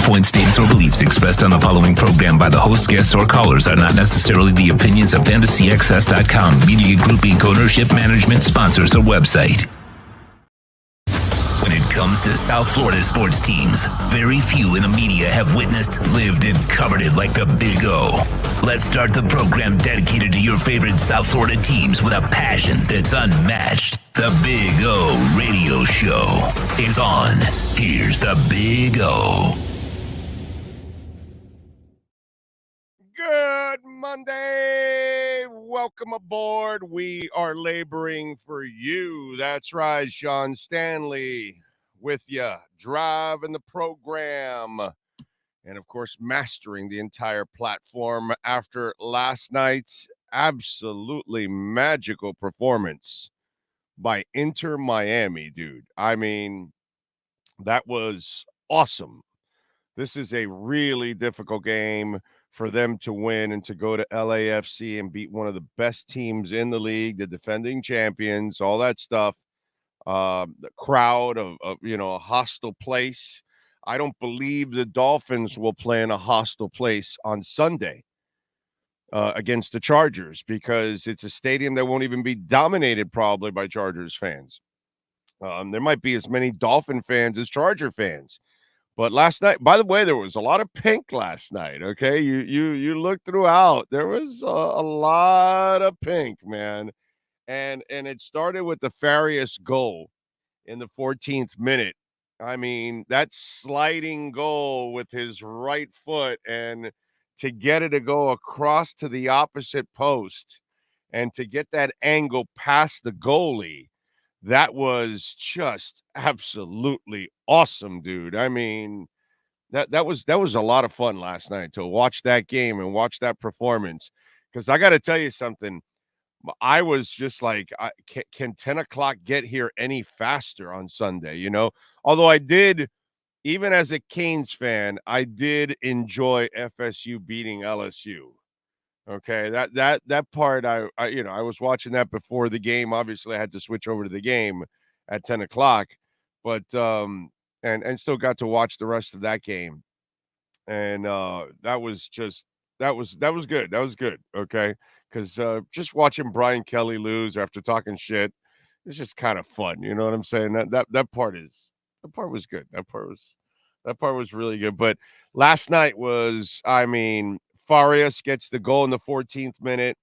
points, statements, or beliefs expressed on the following program by the host, guests, or callers are not necessarily the opinions of FantasyXS.com, Media Group Inc. ownership, management, sponsors, or website. When it comes to South Florida sports teams, very few in the media have witnessed, lived, and covered it like the Big O. Let's start the program dedicated to your favorite South Florida teams with a passion that's unmatched. The Big O Radio Show is on. Here's the Big O. Good Monday. Welcome aboard. We are laboring for you. That's right, Sean Stanley with you, driving the program, and of course, mastering the entire platform after last night's absolutely magical performance by InterMiami, dude. I mean, that was awesome. This is a really difficult game for them to win and to go to LAFC and beat one of the best teams in the league, the defending champions, all that stuff. The crowd of a hostile place. I don't believe the Dolphins will play in a hostile place on Sunday against the Chargers because it's a stadium that won't even be dominated probably by Chargers fans. There might be as many Dolphin fans as Charger fans. But last night, by the way, there was a lot of pink last night, okay? You look throughout. There was a lot of pink, man. And it started with the Farias goal in the 14th minute. I mean, that sliding goal with his right foot and to get it to go across to the opposite post and to get that angle past the goalie. That was just absolutely awesome, dude. I mean, that was a lot of fun last night to watch that game and watch that performance. Because I got to tell you something, I was just like, can 10 o'clock get here any faster on Sunday? You know, although I did, even as a Canes fan, I did enjoy FSU beating LSU. Okay, that part I was watching that before the game. Obviously, I had to switch over to the game at 10 o'clock, but and still got to watch the rest of that game. And that was good. That was good. Okay, because just watching Brian Kelly lose after talking shit, it's just kind of fun. You know what I'm saying? That part was good. That part was really good. But last night was, I mean, Farias gets the goal in the 14th minute.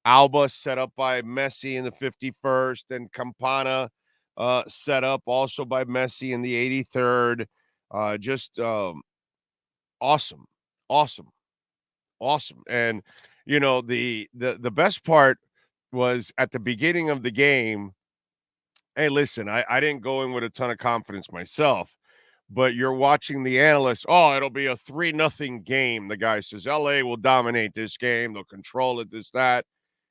Alba set up by Messi in the 51st, and Campana set up also by Messi in the 83rd. Just awesome, awesome, awesome. And the best part was at the beginning of the game. Hey, listen, I didn't go in with a ton of confidence myself. But you're watching the analysts. Oh, it'll be a 3-0 game. The guy says, LA will dominate this game. They'll control it, this, that.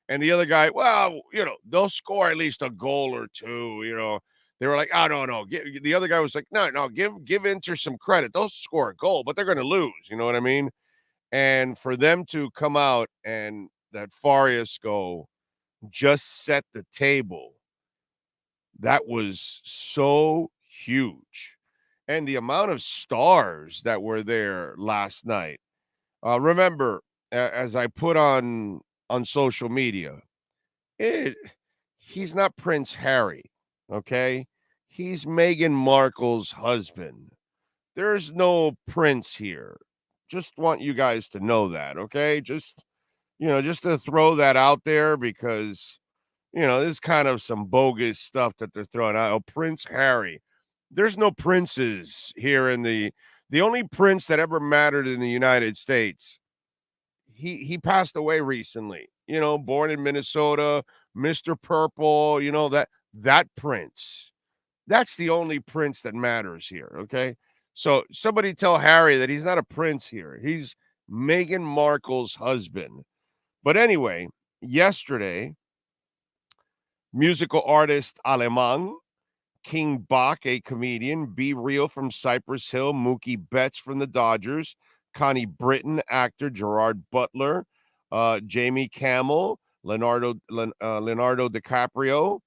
And the other guy, well, they'll score at least a goal or two. They were like, oh, no. The other guy was like, no, give Inter some credit. They'll score a goal, but they're going to lose. You know what I mean? And for them to come out and that Farias goal just set the table, that was so huge. And the amount of stars that were there last night. Remember, as I put on social media, he's not Prince Harry, okay? He's Meghan Markle's husband. There's no prince here. Just want you guys to know that, okay? Just to throw that out there because, there's kind of some bogus stuff that they're throwing out. Oh, Prince Harry. There's no princes here in the only prince that ever mattered in the United States. He passed away recently, born in Minnesota, Mr. Purple, that prince. That's the only prince that matters here. Okay. So somebody tell Harry that he's not a prince here. He's Meghan Markle's husband. But anyway, yesterday, musical artist Alemang, King Bach, a comedian, Be Real from Cypress Hill, Mookie Betts from the Dodgers, Connie Britton, actor, Gerard Butler, Jamie Camel, Leonardo DiCaprio,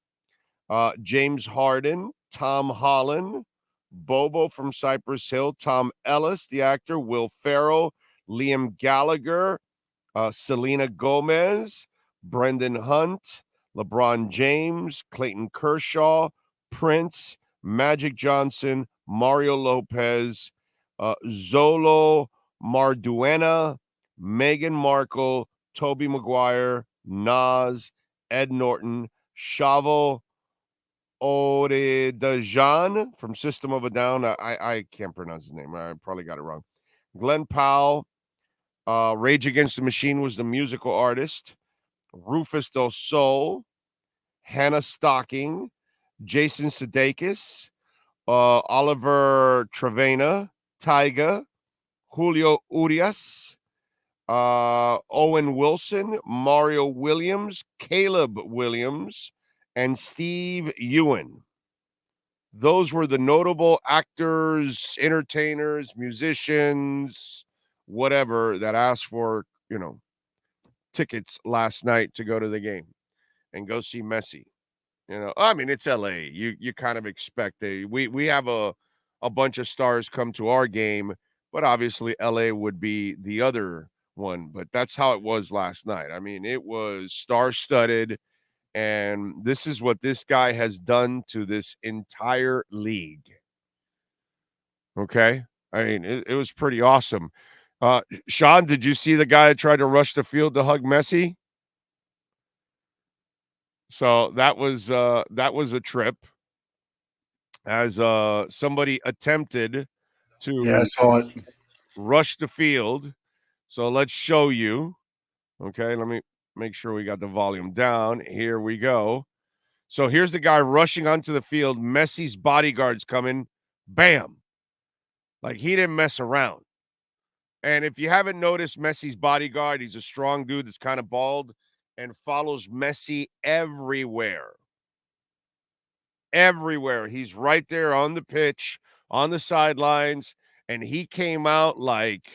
James Harden, Tom Holland, Bobo from Cypress Hill, Tom Ellis, the actor, Will Ferrell, Liam Gallagher, Selena Gomez, Brendan Hunt, LeBron James, Clayton Kershaw, Prince, Magic Johnson, Mario Lopez, Zolo Marduena, Meghan Markle, Tobey Maguire, Nas, Ed Norton, Shavo Odedajan from System of a Down. I can't pronounce his name. I probably got it wrong. Glenn Powell. Rage Against the Machine was the musical artist. Rufus Del Sol. Hannah Stocking. Jason Sudeikis. Oliver Trevena. Tyga. Julio Urias. Owen Wilson. Mario Williams. Caleb Williams. And Steve Ewan. Those were the notable actors, entertainers, musicians, whatever, that asked for, tickets last night to go to the game and go see Messi. I mean, it's LA. You kind of expect we have a bunch of stars come to our game, but obviously LA would be the other one. But that's how it was last night. I mean, it was star-studded. And this is what this guy has done to this entire league. Okay? I mean, it was pretty awesome. Sean, did you see the guy that tried to rush the field to hug Messi? So that was a trip, as somebody attempted to I saw it. rush the field. So let's show you. Okay, let me make sure we got the volume down. Here we go. So here's the guy rushing onto the field. Messi's bodyguard's coming. Bam. Like, he didn't mess around. And if you haven't noticed Messi's bodyguard, he's a strong dude that's kind of bald and follows Messi everywhere. Everywhere. He's right there on the pitch, on the sidelines, and he came out like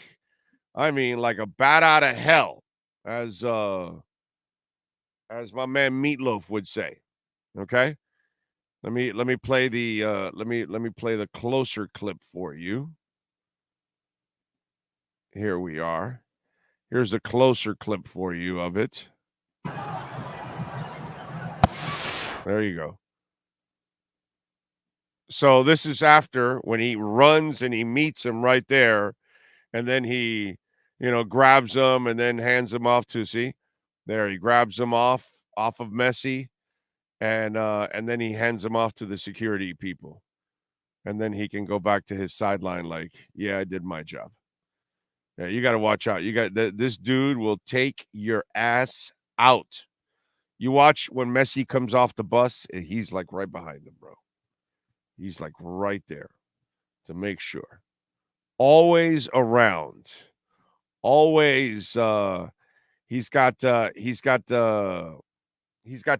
a bat out of hell, as my man Meatloaf would say. Okay? Let me play the let me play the closer clip for you. Here we are. Here's a closer clip for you of it. There you go. So this is after, when he runs and he meets him right there, and then he, grabs him and then hands him off to, see, there, he grabs him off of Messi, and then he hands him off to the security people. And then he can go back to his sideline like, yeah, I did my job. Yeah, you got to watch out. This dude will take your ass out. You watch when Messi comes off the bus, he's like right behind him, bro. He's like right there to make sure. Always around. Always he's got the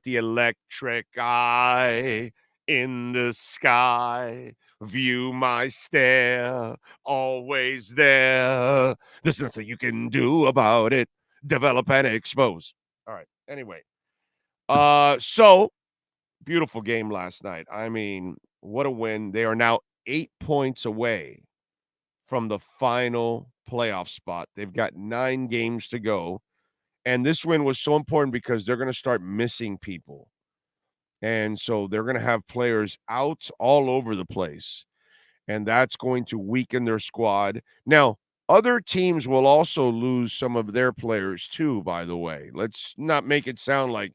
electric eye in the sky. View my stare, always there. There's nothing you can do about it. Develop and expose. All right. Anyway, so beautiful game last night. I mean, what a win. They are now 8 points away from the final playoff spot. They've got 9 games to go. And this win was so important because they're going to start missing people. And so they're going to have players out all over the place. And that's going to weaken their squad. Now, other teams will also lose some of their players too, by the way. Let's not make it sound like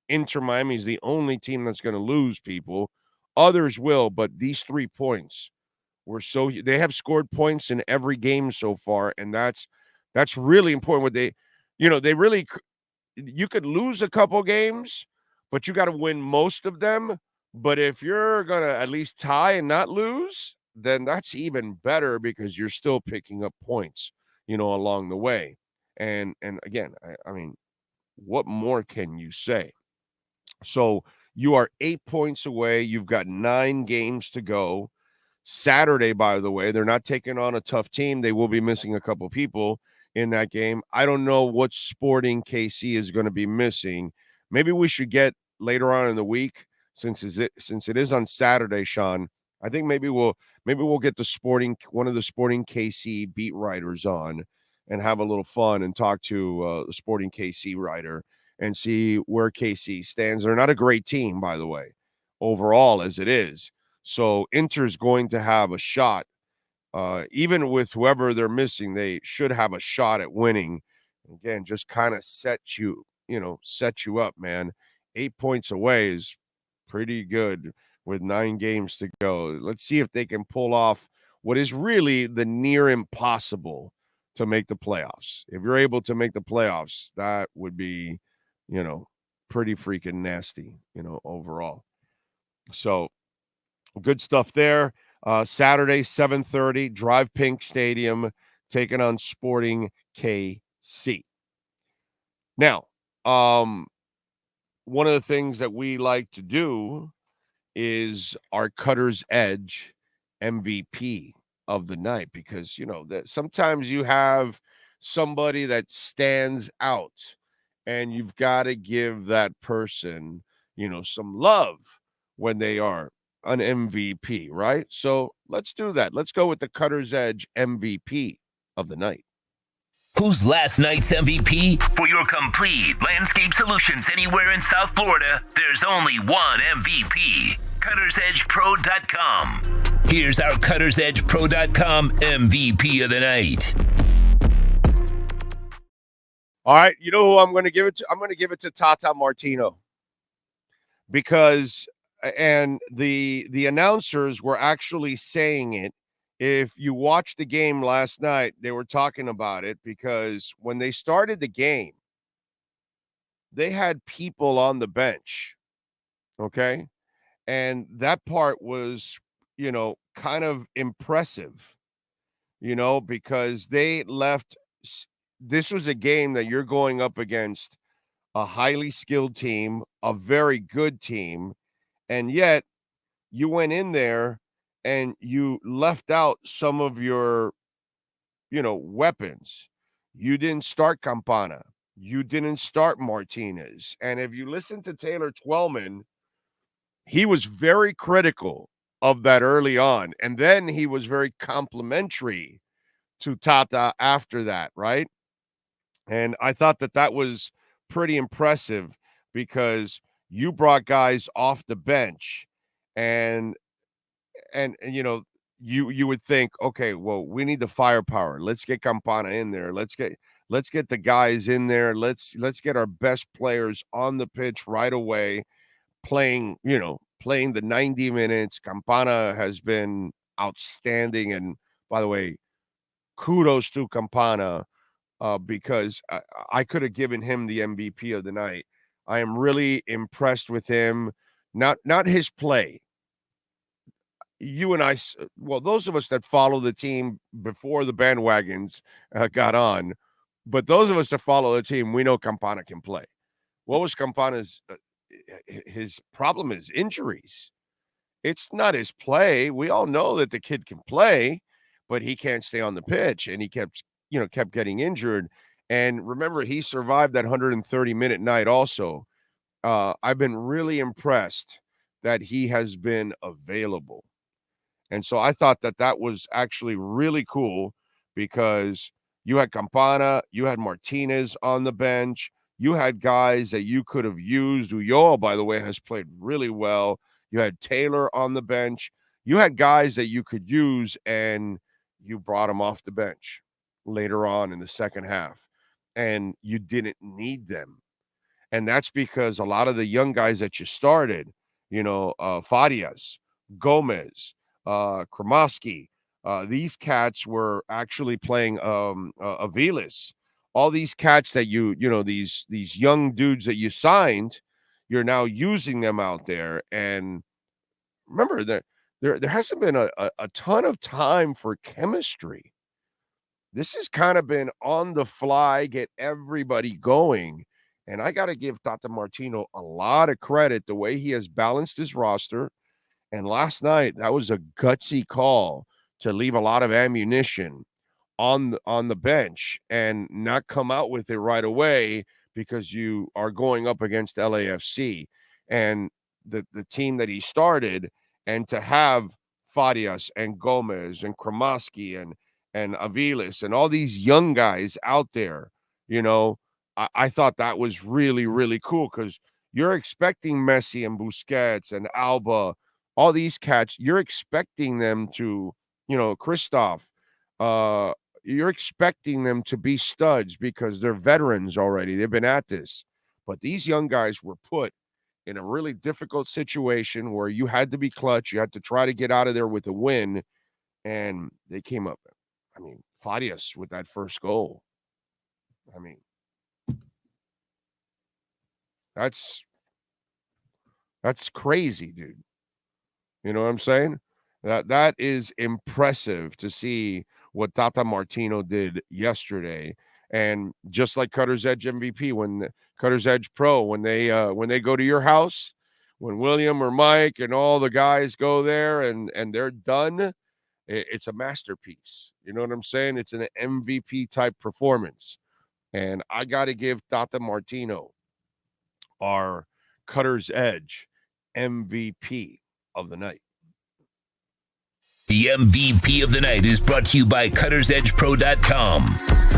InterMiami is the only team that's going to lose people. Others will, but these 3 points were they have scored points in every game so far, and that's really important. What they really, you could lose a couple games, but you got to win most of them. But if you're going to at least tie and not lose, then that's even better because you're still picking up points, along the way. And again, I mean, what more can you say? So you are 8 points away. You've got 9 games to go. Saturday, by the way, they're not taking on a tough team. They will be missing a couple people in that game. I don't know what Sporting KC is going to be missing. Maybe we should get later on in the week, since it is on Saturday, Sean. I think maybe we'll get one of the Sporting KC beat writers on and have a little fun and talk to the Sporting KC writer and see where KC stands. They're not a great team, by the way, overall as it is. So Inter's going to have a shot. Even with whoever they're missing, they should have a shot at winning. Again, just kind of set you up, man. 8 points away is pretty good with 9 games to go. Let's see if they can pull off what is really the near impossible to make the playoffs. If you're able to make the playoffs, that would be, pretty freaking nasty, overall. So good stuff there. Saturday, 7:30, Drive Pink Stadium, taking on Sporting KC. Now, one of the things that we like to do is our Cutter's Edge MVP of the night, because that sometimes you have somebody that stands out and you've got to give that person some love when they are an MVP, right? So let's do that. Let's go with the Cutter's Edge MVP of the night. Who's last night's MVP? For your complete landscape solutions anywhere in South Florida, there's only one MVP. CuttersEdgePro.com. Here's our CuttersEdgePro.com MVP of the night. All right, you know who I'm going to give it to? I'm going to give it to Tata Martino, because the announcers were actually saying it. If you watched the game last night, they were talking about it, because when they started the game, they had people on the bench, okay? And that part was, kind of impressive, because they left. This was a game that you're going up against a highly skilled team, a very good team, and yet you went in there and you left out some of your, weapons. You didn't start Campana. You didn't start Martinez. And if you listen to Taylor Twellman, he was very critical of that early on. And then he was very complimentary to Tata after that, right? And I thought that was pretty impressive, because you brought guys off the bench, and you would think, okay, well, we need the firepower. Let's get Campana in there. Let's get the guys in there. Let's get our best players on the pitch right away, playing the 90 minutes. Campana has been outstanding, and by the way, kudos to Campana, because I could have given him the MVP of the night. I am really impressed with him. Not his play. You and I, well, those of us that follow the team before the bandwagons got on, but those of us that follow the team, we know Campana can play. What was Campana's his problem? Is injuries. It's not his play. We all know that the kid can play, but he can't stay on the pitch, and he kept getting injured. And remember, he survived that 130-minute night also. I've been really impressed that he has been available. And so I thought that was actually really cool, because you had Campana, you had Martinez on the bench, you had guys that you could have used. Ulloa, by the way, has played really well. You had Taylor on the bench. You had guys that you could use, and you brought them off the bench later on in the second half, and you didn't need them. And that's because a lot of the young guys that you started, Farias, Gomez, Kremoski, these cats were actually playing Aviles. All these cats that these young dudes that you signed, you're now using them out there. And remember that there hasn't been a ton of time for chemistry. This has kind of been on the fly, get everybody going. And I got to give Tata Martino a lot of credit, the way he has balanced his roster. And last night, that was a gutsy call to leave a lot of ammunition on the bench and not come out with it right away, because you are going up against LAFC and the team that he started, and to have Farias and Gomez and Kramaski and Aviles and all these young guys out there, I thought that was really, really cool because you're expecting Messi and Busquets and Alba, all these cats, you're expecting them to, Christoph, you're expecting them to be studs because they're veterans already. They've been at this. But these young guys were put in a really difficult situation where you had to be clutch. You had to try to get out of there with a win. And they came up. I mean, Farias with that first goal. I mean, that's crazy, dude. You know what I'm saying? That is impressive to see what Tata Martino did yesterday. And just like Cutter's Edge MVP, when Cutter's Edge Pro, when they go to your house, when William or Mike and all the guys go there and they're done, it's a masterpiece. You know what I'm saying? It's an MVP type performance. And I got to give Tata Martino, our Cutter's Edge MVP of the night. The MVP of the night is brought to you by CuttersEdgePro.com.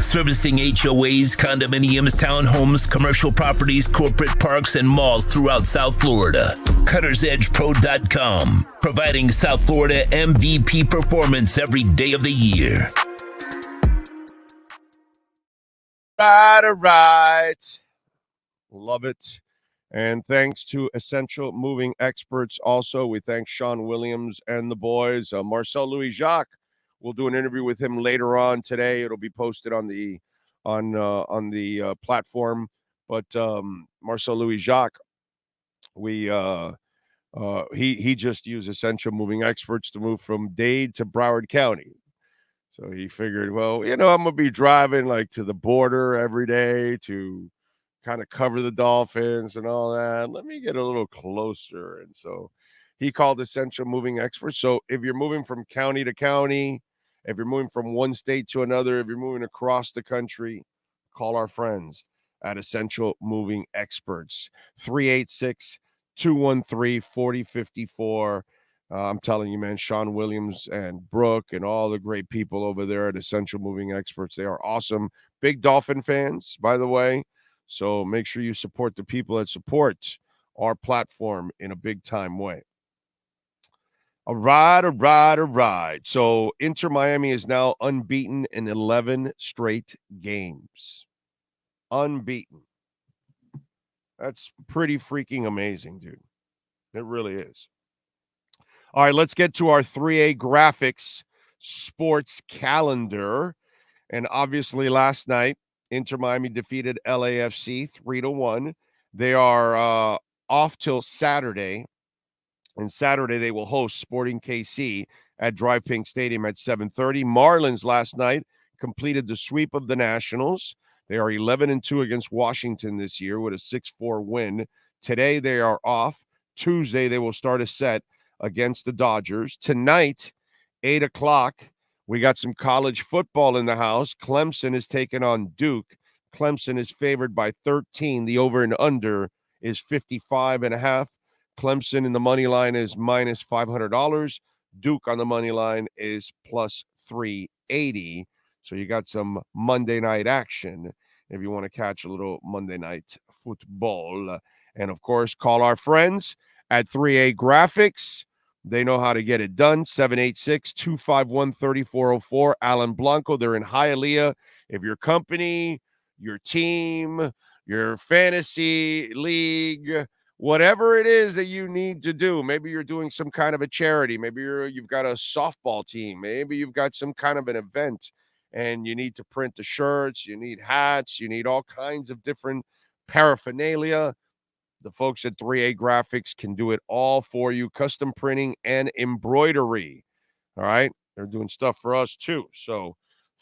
Servicing HOAs, condominiums, townhomes, commercial properties, corporate parks, and malls throughout South Florida. CuttersEdgePro.com. Providing South Florida MVP performance every day of the year. All right. Love it. And thanks to Essential Moving Experts. Also, we thank Sean Williams and the boys. Marcel Louis Jacques. We'll do an interview with him later on today. It'll be posted on the platform. But Marcel Louis Jacques, he just used Essential Moving Experts to move from Dade to Broward County. So he figured, well, I'm going to be driving like to the border every day to kind of cover the Dolphins and all that. Let me get a little closer. And so he called Essential Moving Experts. So if you're moving from county to county, if you're moving from one state to another, if you're moving across the country, call our friends at Essential Moving Experts. 386-213-4054. I'm telling you, man, Sean Williams and Brooke and all the great people over there at Essential Moving Experts. They are awesome. Big Dolphin fans, by the way. So make sure you support the people that support our platform in a big time way. All right. So InterMiami is now unbeaten in 11 straight games. Unbeaten. That's pretty freaking amazing, dude. It really is. All right, let's get to our 3A graphics sports calendar. And obviously last night, InterMiami defeated LAFC 3-1. They are off till Saturday. And Saturday they will host Sporting KC at Drive Pink Stadium at 7:30. Marlins last night completed the sweep of the Nationals. They are 11-2 against Washington this year with a 6-4 win. Today they are off. Tuesday they will start a set against the Dodgers. Tonight, 8 o'clock, we got some college football in the house. Clemson is taking on Duke. Clemson is favored by 13. The over and under is 55.5. Clemson in the money line is minus $500. Duke on the money line is plus 380. So you got some Monday night action if you want to catch a little Monday night football. And of course, call our friends at 3A Graphics. They know how to get it done. 786-251-3404. Alan Blanco. They're in Hialeah. If your company, your team, your fantasy league, whatever it is that you need to do, maybe you're doing some kind of a charity, maybe you've got a softball team, maybe you've got some kind of an event and you need to print the shirts, you need hats, you need all kinds of different paraphernalia. The folks at 3A Graphics can do it all for you, custom printing and embroidery. All right, they're doing stuff for us too. So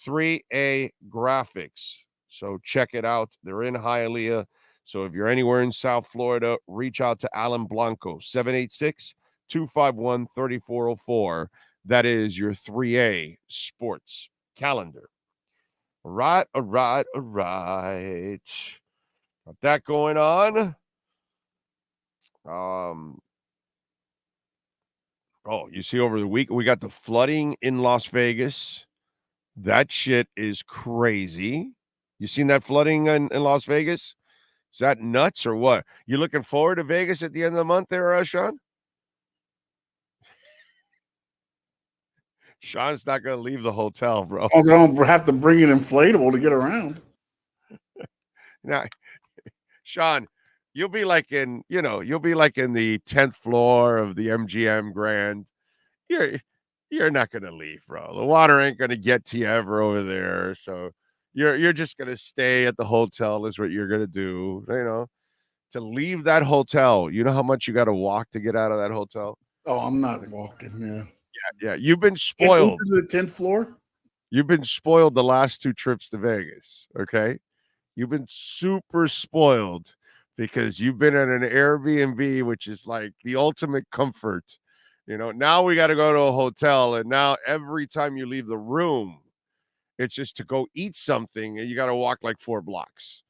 3A Graphics, so check it out. They're in Hialeah. So if you're anywhere in South Florida, reach out to Alan Blanco, 786-251-3404. That is your 3A sports calendar. All right. Got that going on. Oh, you see, over the week, we got the flooding in Las Vegas. That shit is crazy. You seen that flooding in Las Vegas? Is that nuts or what? You looking forward to Vegas at the end of the month there, Sean? Sean's not going to leave the hotel, bro. I don't have to bring an inflatable to get around. Now, Sean, you'll be like in the 10th floor of the MGM Grand. You're not going to leave, bro. The water ain't going to get to you ever over there. So you're just going to stay at the hotel is what you're going to do, to leave that hotel. You know how much you got to walk to get out of that hotel? Oh, I'm not walking. Yeah. Yeah. You've been spoiled. To the 10th floor? You've been spoiled the last 2 trips to Vegas, okay? You've been super spoiled because you've been at an Airbnb, which is like the ultimate comfort. Now we got to go to a hotel, and now every time you leave the room, it's just to go eat something, and you got to walk like 4 blocks.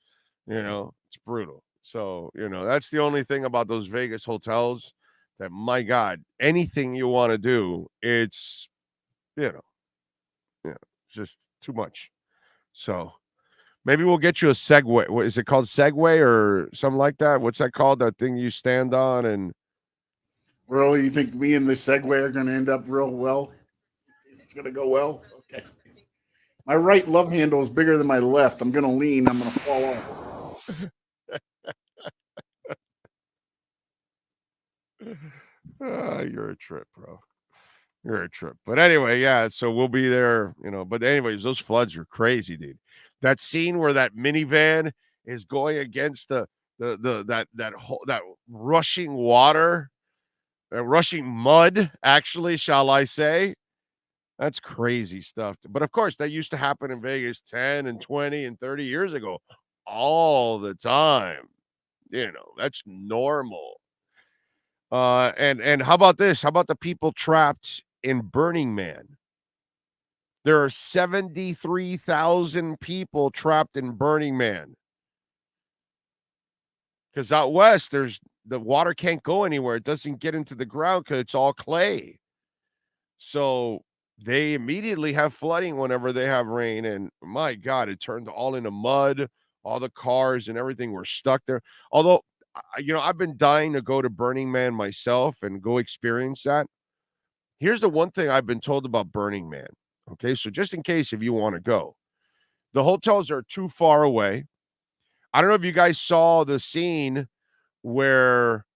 It's brutal. So, that's the only thing about those Vegas hotels that, my God, anything you want to do, it's, just too much. So maybe we'll get you a Segway. What is it called? Segway or something like that? What's that called? That thing you stand on and. Really, you think me and the Segway are going to end up real well? It's going to go well? Okay. My right love handle is bigger than my left. I'm going to lean. I'm going to fall off. You're a trip, bro. You're a trip. But anyway, yeah, so we'll be there, But anyways, those floods are crazy, dude. That scene where that minivan is going against that rushing water, rushing mud, actually, shall I say? That's crazy stuff. But of course, that used to happen in Vegas 10 and 20 and 30 years ago all the time. That's normal. And how about this? How about the people trapped in Burning Man? There are 73,000 people trapped in Burning Man. Because out west, the water can't go anywhere. It doesn't get into the ground because it's all clay. So they immediately have flooding whenever they have rain. And my God, it turned all into mud. All the cars and everything were stuck there. Although, I've been dying to go to Burning Man myself and go experience that. Here's the one thing I've been told about Burning Man. Okay, so just in case if you want to go, the hotels are too far away. I don't know if you guys saw the scene where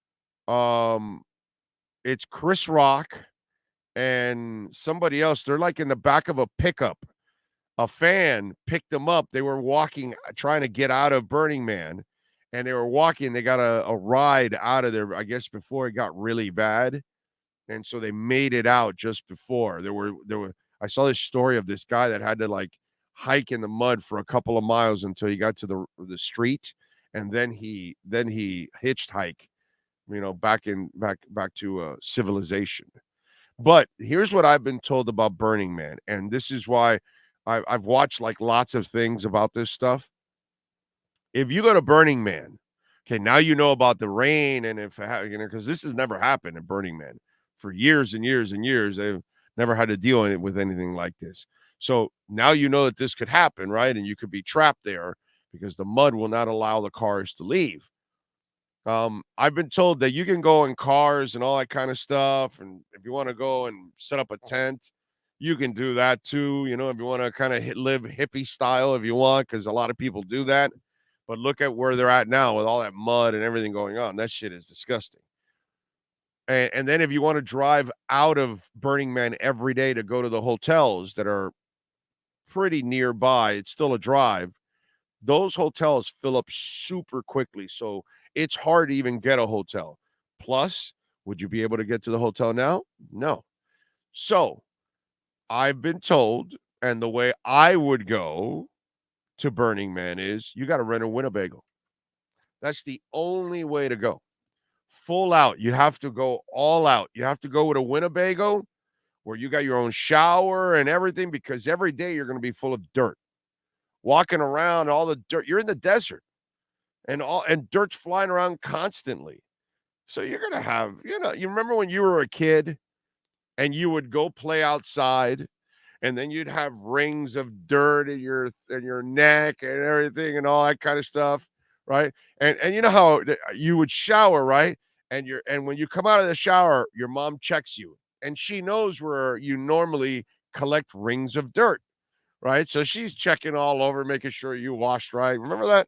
it's Chris Rock and somebody else. They're like in the back of a pickup. A fan picked them up. They were walking, trying to get out of Burning Man, and they were walking. They got a ride out of there, I guess, before it got really bad. And so they made it out just before. I saw this story of this guy that had to like hike in the mud for a couple of miles until he got to the street, and then he hitched hike, back to civilization. But here's what I've been told about Burning Man, and this is why I've watched like lots of things about this stuff. If you go to Burning Man, okay, now you know about the rain, and if because this has never happened at Burning Man for years and years and years. They've never had to deal with anything like this. So now you know that this could happen, right? And you could be trapped there because the mud will not allow the cars to leave. I've been told that you can go in cars and all that kind of stuff. And if you want to go and set up a tent, you can do that too. If you want to kind of live hippie style, if you want, because a lot of people do that. But look at where they're at now with all that mud and everything going on. That shit is disgusting. And then if you want to drive out of Burning Man every day to go to the hotels that are pretty nearby, it's still a drive. Those hotels fill up super quickly. So it's hard to even get a hotel. Plus, would you be able to get to the hotel now? No. So I've been told, and the way I would go to Burning Man is you got to rent a Winnebago. That's the only way to go. Full out. You have to go all out. You have to go with a Winnebago where you got your own shower and everything, because every day you're going to be full of dirt. Walking around, all the dirt. You're in the desert. And dirt's flying around constantly. So you're going to have, you remember when you were a kid and you would go play outside, and then you'd have rings of dirt in your neck and everything and all that kind of stuff, right? And you know how you would shower, right? And when you come out of the shower, your mom checks you, and she knows where you normally collect rings of dirt, right? So she's checking all over, making sure you washed right. Remember that?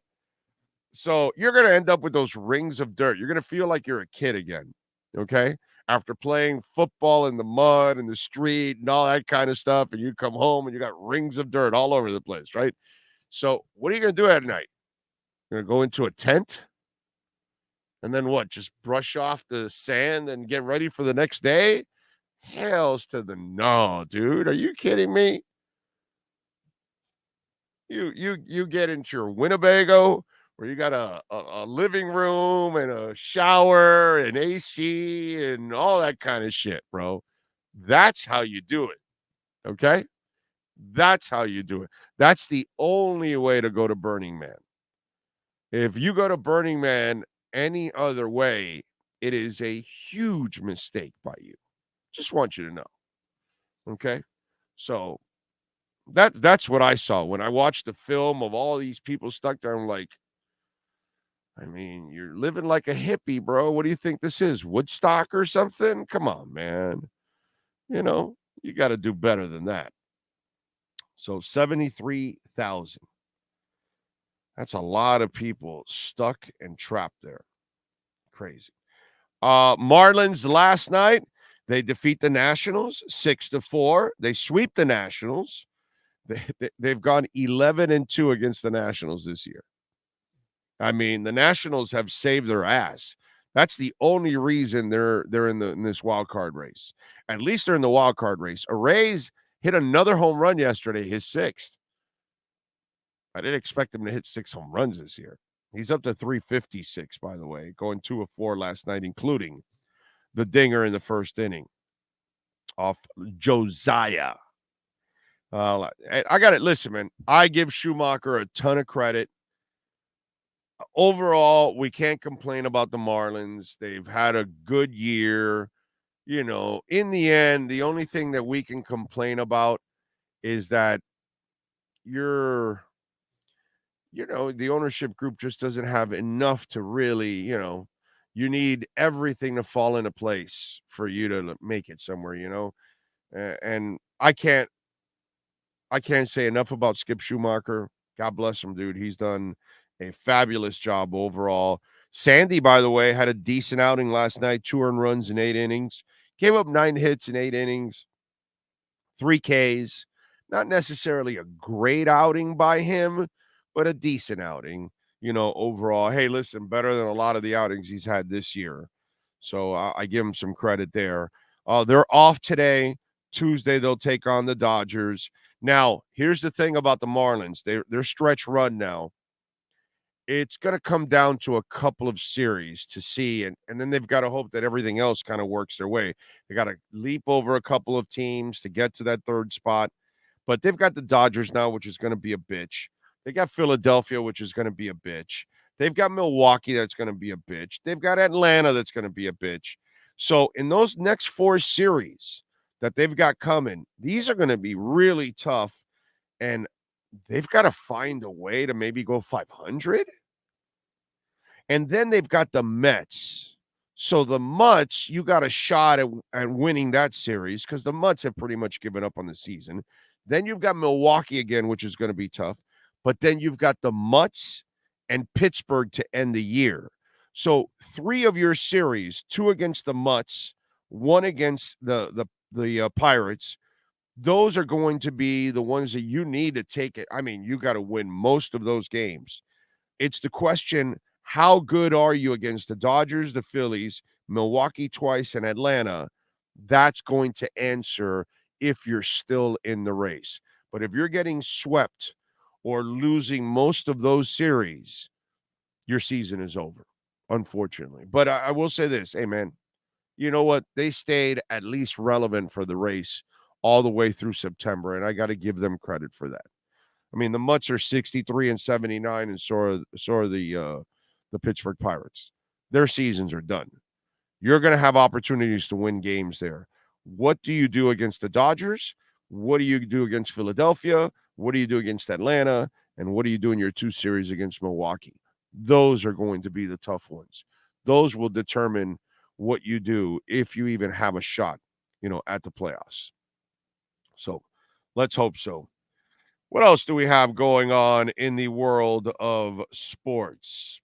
So you're going to end up with those rings of dirt. You're going to feel like you're a kid again, okay? After playing football in the mud and the street and all that kind of stuff, and you come home and you got rings of dirt all over the place, right? So what are you going to do at night? You're going to go into a tent? And then what? Just brush off the sand and get ready for the next day? Hells to the no, dude. Are you kidding me? You get into your Winnebago where you got a living room and a shower and AC and all that kind of shit, bro. That's how you do it. Okay? That's how you do it. That's the only way to go to Burning Man. If you go to Burning Man any other way, it is a huge mistake by you. Just want you to know. Okay? So that's what I saw when I watched the film of all these people stuck there. I'm like, I mean, you're living like a hippie, bro. What do you think this is? Woodstock or something? Come on, man. You know, you got to do better than that. So 73,000. That's a lot of people stuck and trapped there. Crazy. Marlins last night, they defeat the Nationals 6-4. They sweep the Nationals. They've gone 11-2 against the Nationals this year. I mean, the Nationals have saved their ass. That's the only reason they're in this wild card race. At least they're in the wild card race. Arrays hit another home run yesterday, his sixth. I didn't expect him to hit 6 home runs this year. He's up to 356, by the way, going 2 of 4 last night, including the dinger in the first inning off Josiah. I got it. Listen, man, I give Schumacher a ton of credit. Overall, we can't complain about the Marlins. They've had a good year. You know, in the end, the only thing that we can complain about is that the ownership group just doesn't have enough to really, you need everything to fall into place for you to make it somewhere, and I can't say enough about Skip Schumacher. God bless him, dude. He's done a fabulous job overall. Sandy, by the way, had a decent outing last night, 2 earned runs in 8 innings, gave up 9 hits in 8 innings, 3 Ks. Not necessarily a great outing by him, but a decent outing, overall. Hey, listen, better than a lot of the outings he's had this year. So I give him some credit there. They're off today. Tuesday, they'll take on the Dodgers. Now, here's the thing about the Marlins. They're stretch run now. It's going to come down to a couple of series to see, and then they've got to hope that everything else kind of works their way. They got to leap over a couple of teams to get to that 3rd spot. But they've got the Dodgers now, which is going to be a bitch. They got Philadelphia, which is going to be a bitch. They've got Milwaukee, that's going to be a bitch. They've got Atlanta, that's going to be a bitch. So in those next 4 series that they've got coming, these are going to be really tough. And they've got to find a way to maybe go 500. And then they've got the Mets. So the Mets, you got a shot at winning that series because the Mets have pretty much given up on the season. Then you've got Milwaukee again, which is going to be tough. But then you've got the Mets and Pittsburgh to end the year. So 3 of your series, 2 against the Mets, 1 against the Pirates. Those are going to be the ones that you need to take it. I mean, you got to win most of those games. It's the question, how good are you against the Dodgers, the Phillies, Milwaukee twice, and Atlanta? That's going to answer if you're still in the race. But if you're getting swept or losing most of those series, your season is over, unfortunately. But I will say this, hey, man, you know what? They stayed at least relevant for the race all the way through September, and I got to give them credit for that. I mean, the Mets are 63-79, and so are the Pittsburgh Pirates. Their seasons are done. You're going to have opportunities to win games there. What do you do against the Dodgers? What do you do against Philadelphia? What do you do against Atlanta? And what do you do in your 2 series against Milwaukee? Those are going to be the tough ones. Those will determine what you do if you even have a shot, at the playoffs. So let's hope so. What else do we have going on in the world of sports?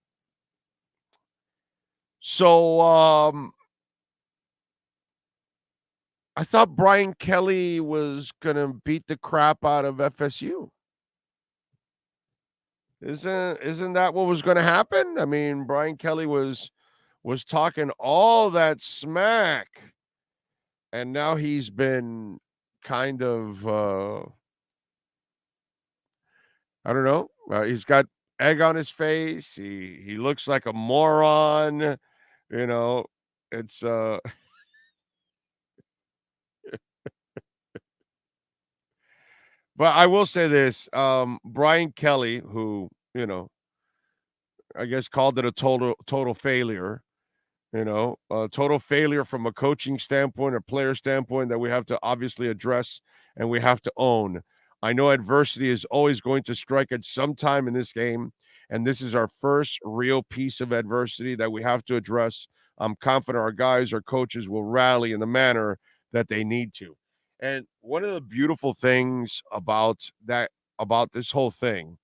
So, I thought Brian Kelly was going to beat the crap out of FSU. Isn't that what was going to happen? I mean, Brian Kelly was talking all that smack, and now he's been kind of I don't know. He's got egg on his face. He looks like a moron. It's But I will say this, Brian Kelly, who, I guess called it a total failure, a total failure from a coaching standpoint, a player standpoint that we have to obviously address and we have to own. I know adversity is always going to strike at some time in this game, and this is our first real piece of adversity that we have to address. I'm confident our guys, our coaches will rally in the manner that they need to. And one of the beautiful things about this whole thing,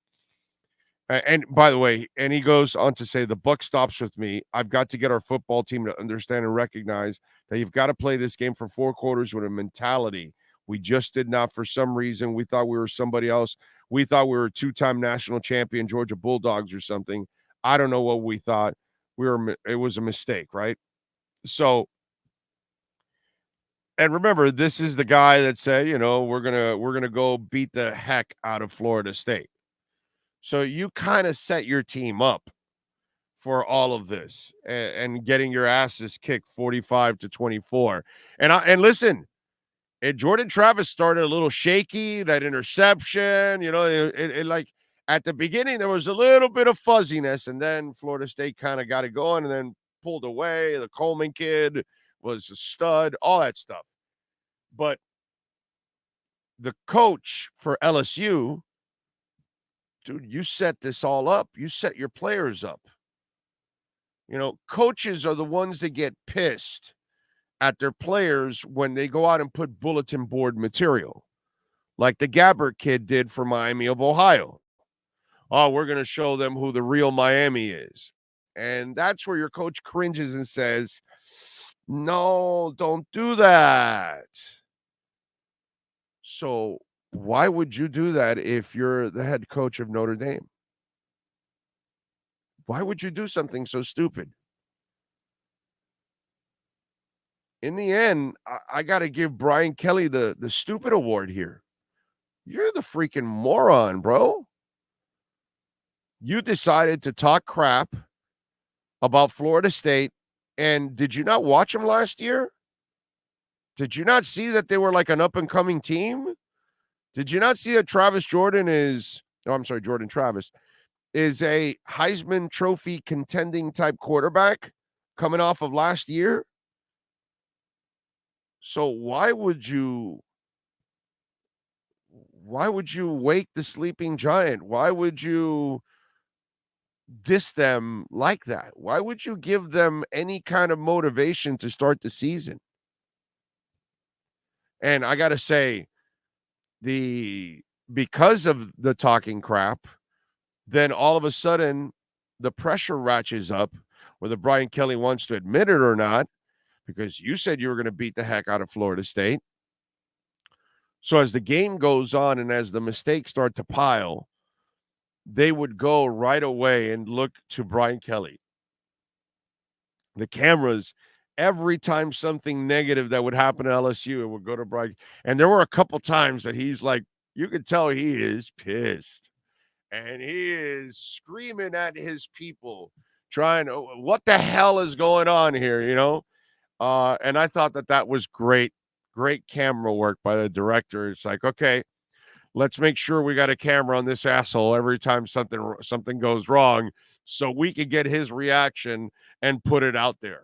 and by the way, and he goes on to say, the buck stops with me. I've got to get our football team to understand and recognize that you've got to play this game for 4 quarters with a mentality. We just did not, for some reason. We thought we were somebody else. We thought we were a 2-time national champion, Georgia Bulldogs or something. I don't know what we thought. It was a mistake, right? So, and remember, this is the guy that said, we're gonna go beat the heck out of Florida State. So you kind of set your team up for all of this and getting your asses kicked 45-24. And listen, Jordan Travis started a little shaky, that interception, it like at the beginning there was a little bit of fuzziness, and then Florida State kind of got it going and then pulled away. The Coleman kid was a stud, all that stuff. But the coach for LSU, dude, you set this all up. You set your players up. Coaches are the ones that get pissed at their players when they go out and put bulletin board material, like the Gabbert kid did for Miami of Ohio. Oh, we're going to show them who the real Miami is. And that's where your coach cringes and says, no, don't do that. So why would you do that if you're the head coach of Notre Dame? Why would you do something so stupid? In the end, I got to give Brian Kelly the stupid award here. You're the freaking moron, bro. You decided to talk crap about Florida State, and did you not watch them last year? Did you not see that they were like an up-and-coming team? Did you not see that Jordan Travis is a Heisman Trophy contending type quarterback coming off of last year? So why would you wake the sleeping giant? Why would you diss them like that? Why would you give them any kind of motivation to start the season? And I got to say, because of the talking crap, then all of a sudden the pressure ratchets up, whether Brian Kelly wants to admit it or not, because you said you were going to beat the heck out of Florida State. So as the game goes on and as the mistakes start to pile, they would go right away and look to Brian Kelly. The cameras, every time something negative that would happen to LSU, it would go to Brian. And there were a couple times that he's like, you could tell he is pissed. And he is screaming at his people, trying to, what the hell is going on here, And I thought that was great camera work by the director. It's like, okay, let's make sure we got a camera on this asshole every time something goes wrong so we could get his reaction and put it out there.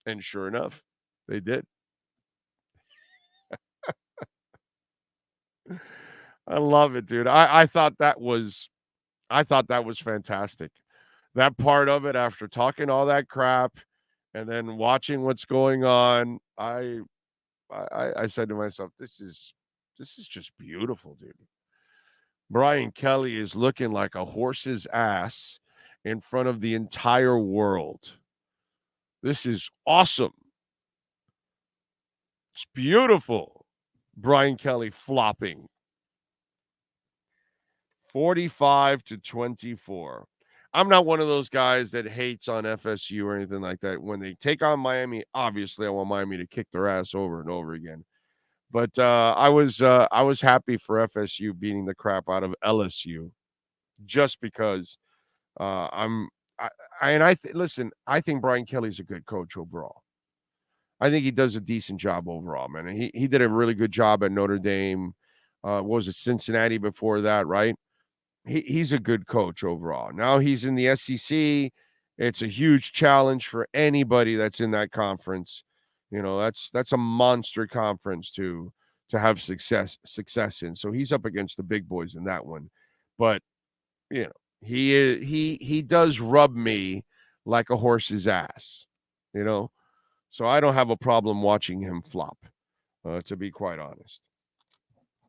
And sure enough, they did. I love it, dude. I thought that was fantastic. That part of it after talking all that crap and then watching what's going on, I said to myself, this is just beautiful, dude. Brian Kelly is looking like a horse's ass in front of the entire world. This is awesome. It's beautiful. Brian Kelly flopping. 45-24. I'm not one of those guys that hates on FSU or anything like that. When they take on Miami, obviously I want Miami to kick their ass over and over again. But I was happy for FSU beating the crap out of LSU, just because listen. I think Brian Kelly's a good coach overall. I think he does a decent job overall, man. And he did a really good job at Notre Dame. What was it, Cincinnati before that, right? He's a good coach overall. Now he's in the SEC. It's a huge challenge for anybody that's in that conference. You know, that's a monster conference to have success in. So he's up against the big boys in that one. But, you know, he does rub me like a horse's ass, you know. So I don't have a problem watching him flop, to be quite honest.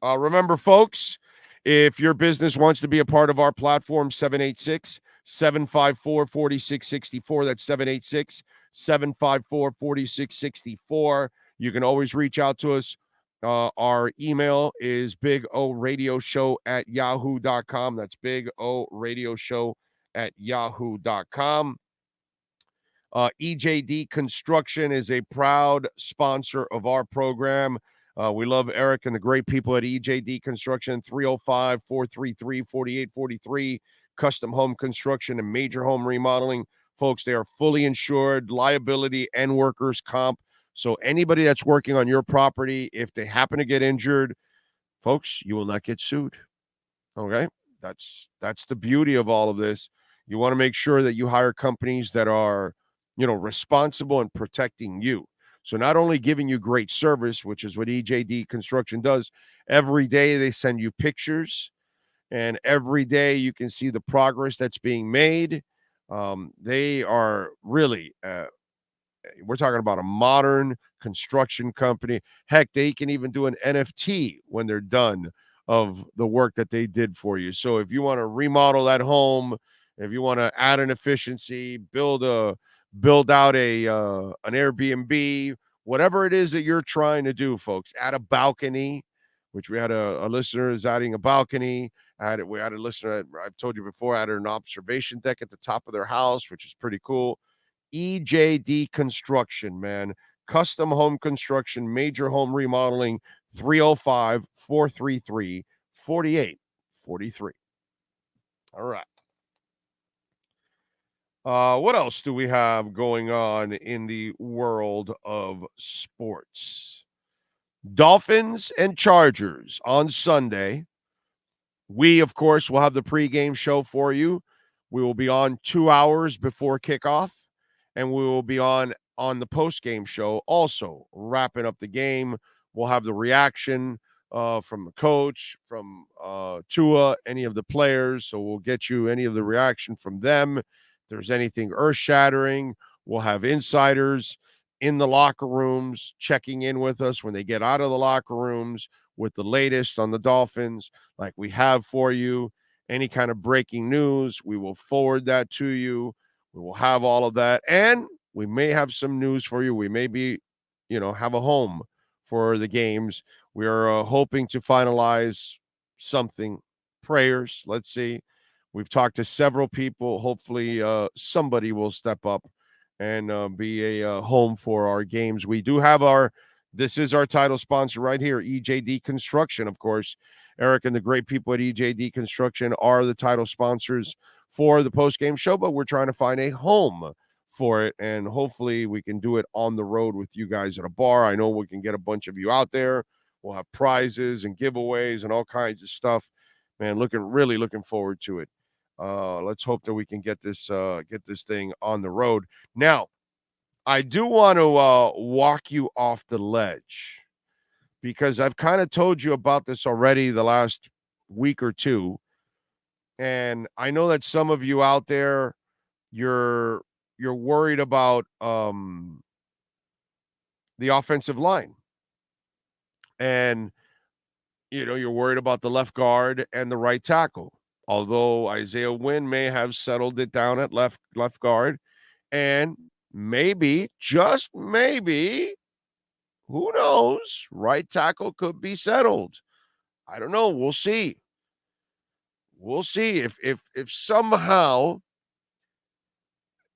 Remember, folks, if your business wants to be a part of our platform, 786-754-4664. That's 786-754-4664. You can always reach out to us. Our email is bigradioshow@yahoo.com. That's bigradioshow@yahoo.com. EJD Construction is a proud sponsor of our program. We love Eric and the great people at EJD Construction, 305-433-4843, custom home construction and major home remodeling. Folks, they are fully insured, liability and workers' comp. So anybody that's working on your property, if they happen to get injured, folks, you will not get sued. Okay? That's the beauty of all of this. You want to make sure that you hire companies that are, you know, responsible and protecting you. So not only giving you great service, which is what EJD Construction does, every day they send you pictures, and every day you can see the progress that's being made. They are really, we're talking about a modern construction company. Heck, they can even do an NFT when they're done of the work that they did for you. So if you want to remodel that home, if you want to add an efficiency, build out an Airbnb, whatever it is that you're trying to do, folks, add a balcony, which we had a listener is adding a balcony. We had a listener, I've told you before, added an observation deck at the top of their house, which is pretty cool. EJD Construction, man. Custom home construction, major home remodeling, 305-433-4843. All right. What else do we have going on in the world of sports? Dolphins and Chargers on Sunday. We, of course, will have the pregame show for you. We will be on 2 hours before kickoff, and we will be on the postgame show also, wrapping up the game. We'll have the reaction from the coach, from Tua, any of the players. So we'll get you any of the reaction from them. If there's anything earth-shattering, we'll have insiders in the locker rooms checking in with us when they get out of the locker rooms with the latest on the Dolphins, like we have for you. Any kind of breaking news, we will forward that to you. We will have all of that. And we may have some news for you. We may be, have a home for the games. We are hoping to finalize something. Prayers. Let's see. We've talked to several people. Hopefully somebody will step up and be a home for our games. We do have this is our title sponsor right here, EJD Construction, of course. Eric and the great people at EJD Construction are the title sponsors for the post-game show, but we're trying to find a home for it, and hopefully we can do it on the road with you guys at a bar. I know we can get a bunch of you out there. We'll have prizes and giveaways and all kinds of stuff. Man, really looking forward to it. Let's hope that we can get this thing on the road. Now, I do want to walk you off the ledge because I've kind of told you about this already the last week or two. And I know that some of you out there, you're worried about the offensive line. And you're worried about the left guard and the right tackle. Although Isaiah Wynn may have settled it down at left guard, and maybe, just maybe, who knows, right tackle could be settled. I don't know. We'll see. We'll see if somehow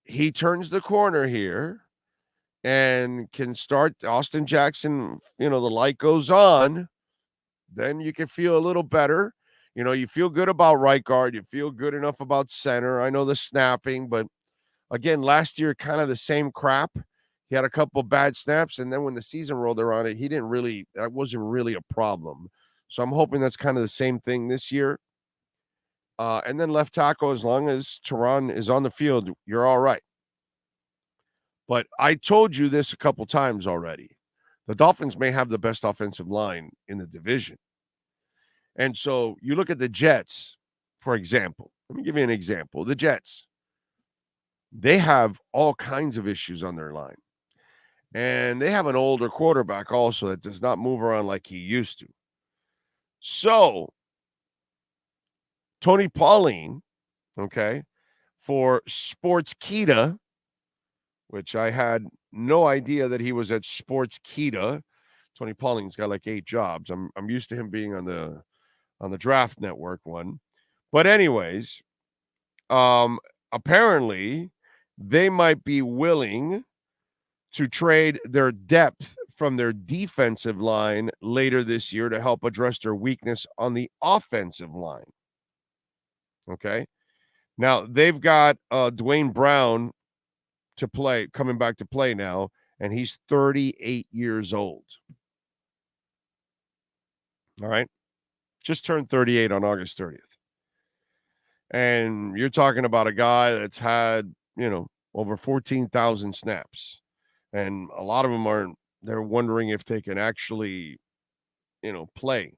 he turns the corner here and can start Austin Jackson, the light goes on, then you can feel a little better. You feel good about right guard. You feel good enough about center. I know the snapping, but again, last year, kind of the same crap. He had a couple bad snaps, and then when the season rolled around, that wasn't really a problem. So I'm hoping that's kind of the same thing this year. And then left tackle, as long as Tehran is on the field, you're all right. But I told you this a couple times already. The Dolphins may have the best offensive line in the division. And so you look at the Jets, for example. Let me give you an example. The Jets, they have all kinds of issues on their line. And they have an older quarterback also that does not move around like he used to. So Tony Pauline, okay, for Sportskeeda, which I had no idea that he was at Sportskeeda. Tony Pauline's got like 8 jobs. I'm used to him being on the Draft Network one. But anyways, apparently they might be willing to trade their depth from their defensive line later this year to help address their weakness on the offensive line. Okay. Now they've got Dwayne Brown coming back to play now, and he's 38 years old. All right. Just turned 38 on August 30th. And you're talking about a guy that's had, over 14,000 snaps. And a lot of them they're wondering if they can actually, play.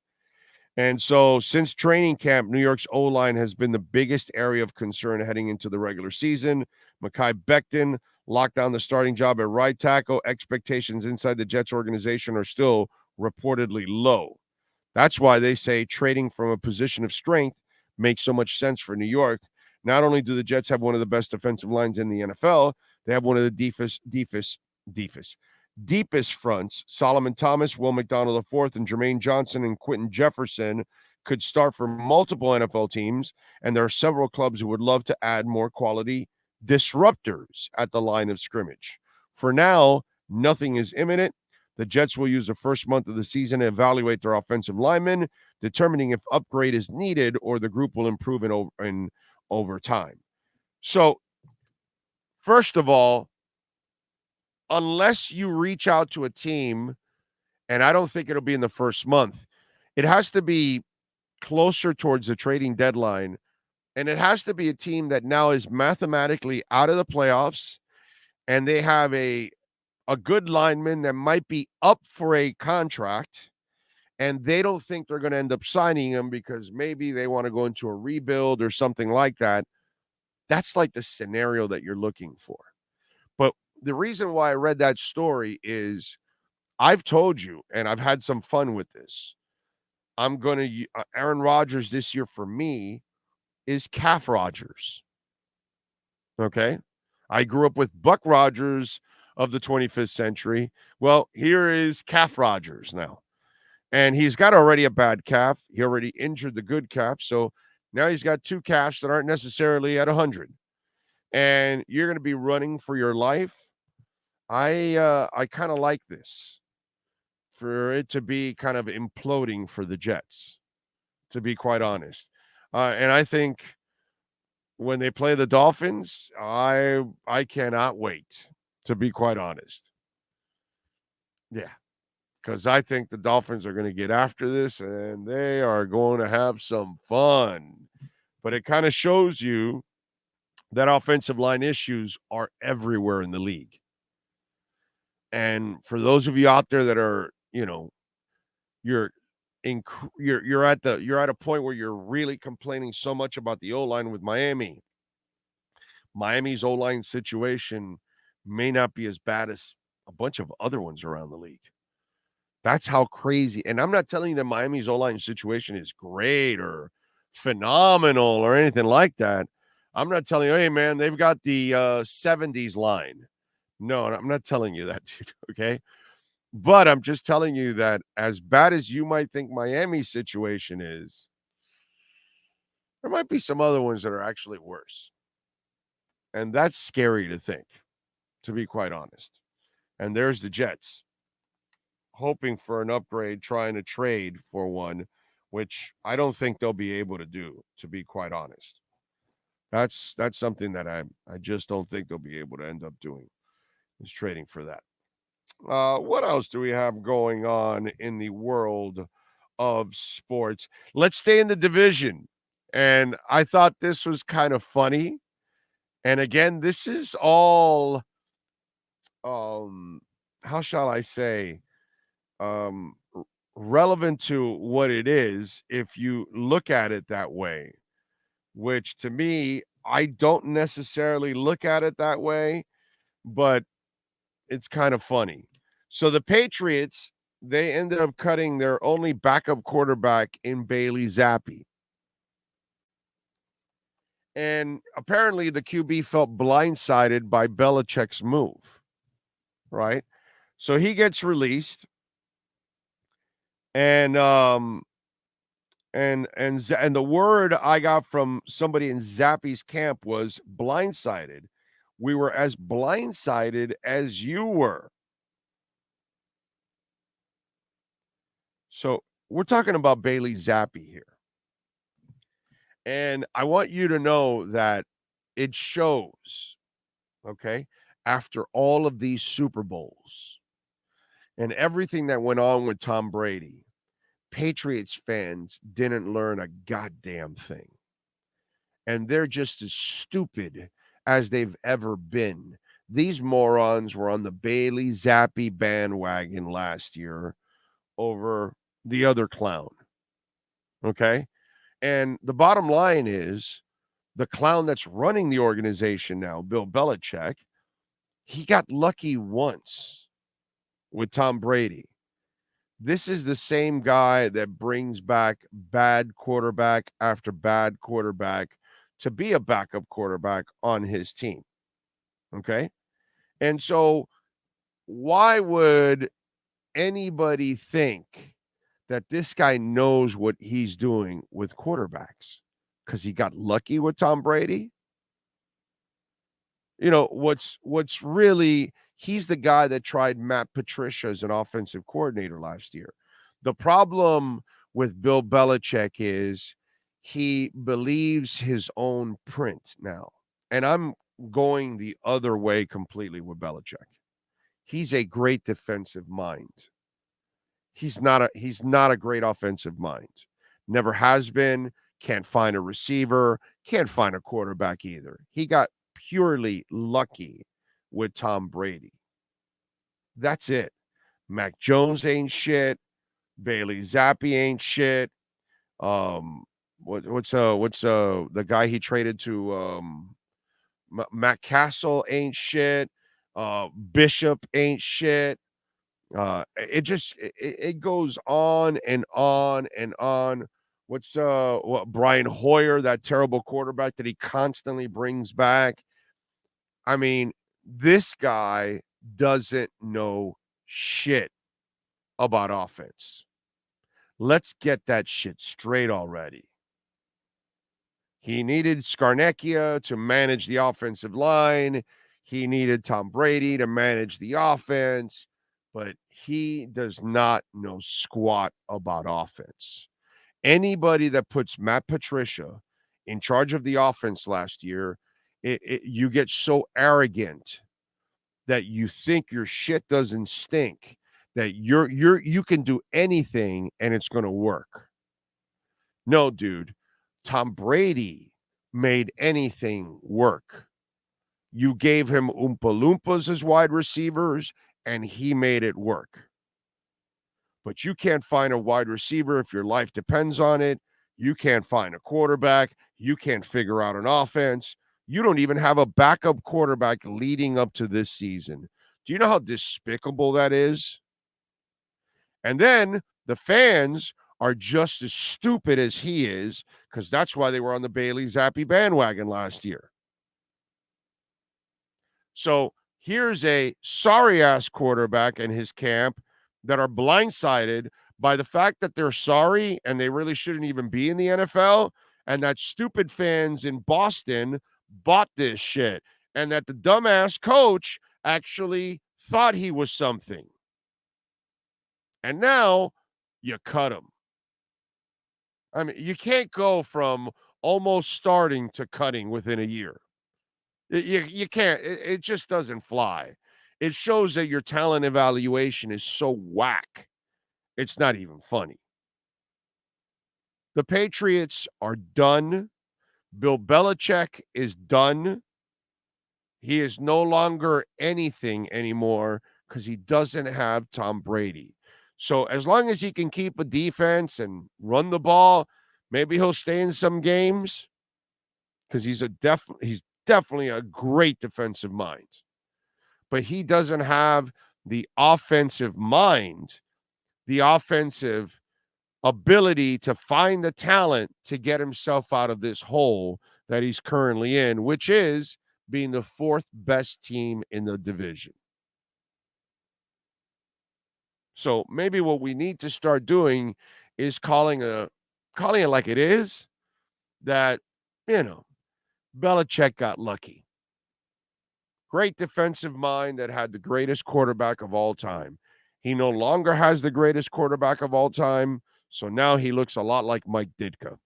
And so since training camp, New York's O-line has been the biggest area of concern heading into the regular season. Mekhi Becton locked down the starting job at right tackle. Expectations inside the Jets organization are still reportedly low. That's why they say trading from a position of strength makes so much sense for New York. Not only do the Jets have one of the best defensive lines in the NFL, they have one of the deepest fronts. Solomon Thomas, Will McDonald IV, and Jermaine Johnson and Quentin Jefferson could start for multiple NFL teams, and there are several clubs who would love to add more quality disruptors at the line of scrimmage. For now, nothing is imminent. The Jets will use the first month of the season to evaluate their offensive linemen, determining if upgrade is needed or the group will improve in over time. So, first of all, unless you reach out to a team, and I don't think it'll be in the first month, it has to be closer towards the trading deadline, and it has to be a team that now is mathematically out of the playoffs, and they have a good lineman that might be up for a contract, and they don't think they're going to end up signing him because maybe they want to go into a rebuild or something like that. That's like the scenario that you're looking for. But the reason why I read that story is I've told you, and I've had some fun with this. I'm going to Aaron Rodgers this year for me is Calf Rodgers. Okay? I grew up with Buck Rodgers of the 25th century. Well, here is Calf Rodgers now. And he's got already a bad calf. He already injured the good calf. So now he's got 2 calves that aren't necessarily at 100. And you're going to be running for your life. I kind of like this, for it to be kind of imploding for the Jets, to be quite honest. And I think when they play the Dolphins, I cannot wait, to be quite honest. Yeah, because I think the Dolphins are going to get after this, and they are going to have some fun. But it kind of shows you that offensive line issues are everywhere in the league. And for those of you out there that are, you're you're at a point where you're really complaining so much about the O-line with Miami. Miami's O-line situation may not be as bad as a bunch of other ones around the league. That's how crazy. And I'm not telling you that Miami's O-line situation is great or phenomenal or anything like that. I'm not telling you, hey, man, they've got the 70s line. No, I'm not telling you that, dude, okay? But I'm just telling you that as bad as you might think Miami's situation is, there might be some other ones that are actually worse. And that's scary to think, to be quite honest. And there's the Jets, hoping for an upgrade, trying to trade for one, which I don't think they'll be able to do, to be quite honest. That's something that I just don't think they'll be able to end up doing, is trading for that. What else do we have going on in the world of sports? Let's stay in the division. And I thought this was kind of funny. And again, this is all how shall I say, um relevant to what it is if you look at it that way, which to me, I don't necessarily look at it that way, but it's kind of funny. So the Patriots, they ended up cutting their only backup quarterback in Bailey Zappy. And apparently the QB felt blindsided by Belichick's move, right? So he gets released, and the word I got from somebody in Zappy's camp was blindsided. We were as blindsided as you were. So we're talking about Bailey Zappy here. And I want you to know that it shows, okay, after all of these Super Bowls and everything that went on with Tom Brady, Patriots fans didn't learn a goddamn thing. And they're just as stupid as they've ever been. These morons were on the Bailey Zappy bandwagon last year over the other clown. Okay? And the bottom line is the clown that's running the organization now, Bill Belichick, he got lucky once with Tom Brady. This is the same guy that brings back bad quarterback after bad quarterback to be a backup quarterback on his team. Okay? And so why would anybody think that this guy knows what he's doing with quarterbacks? Because he got lucky with Tom Brady? You know, what's really, he's the guy that tried Matt Patricia as an offensive coordinator last year. The problem with Bill Belichick is he believes his own print now. And I'm going the other way completely with Belichick. He's a great defensive mind. He's not a great offensive mind. Never has been, can't find a receiver, can't find a quarterback either. He got purely lucky with Tom Brady. That's it. Mac Jones ain't shit. Bailey Zappy ain't shit. What's the guy he traded to Matt Castle ain't shit. Bishop ain't shit. It goes on and on and on. What Brian Hoyer, that terrible quarterback that he constantly brings back. I mean, this guy doesn't know shit about offense. Let's get that shit straight already. He needed Scarnecchia to manage the offensive line. He needed Tom Brady to manage the offense, but he does not know squat about offense. Anybody that puts Matt Patricia in charge of the offense last year, you get so arrogant that you think your shit doesn't stink, that you can do anything and it's going to work. No, dude. Tom Brady made anything work. You gave him Oompa Loompas as wide receivers, and he made it work. But you can't find a wide receiver if your life depends on it. You can't find a quarterback. You can't figure out an offense. You don't even have a backup quarterback leading up to this season. Do you know how despicable that is? And then the fans are just as stupid as he is, because that's why they were on the Bailey Zappy bandwagon last year. So here's a sorry-ass quarterback and his camp that are blindsided by the fact that they're sorry and they really shouldn't even be in the NFL, and that stupid fans in Boston bought this shit, and that the dumbass coach actually thought he was something. And now you cut him. I mean, you can't go from almost starting to cutting within a year. You can't. It just doesn't fly. It shows that your talent evaluation is so whack. It's not even funny. The Patriots are done. Bill Belichick is done. He is no longer anything anymore because he doesn't have Tom Brady. So as long as he can keep a defense and run the ball, maybe he'll stay in some games because he's definitely a great defensive mind. But he doesn't have the offensive mind, the offensive ability to find the talent to get himself out of this hole that he's currently in, which is being the fourth best team in the division. So maybe what we need to start doing is calling it like it is, that, Belichick got lucky. Great defensive mind that had the greatest quarterback of all time. He no longer has the greatest quarterback of all time, so now he looks a lot like Mike Ditka.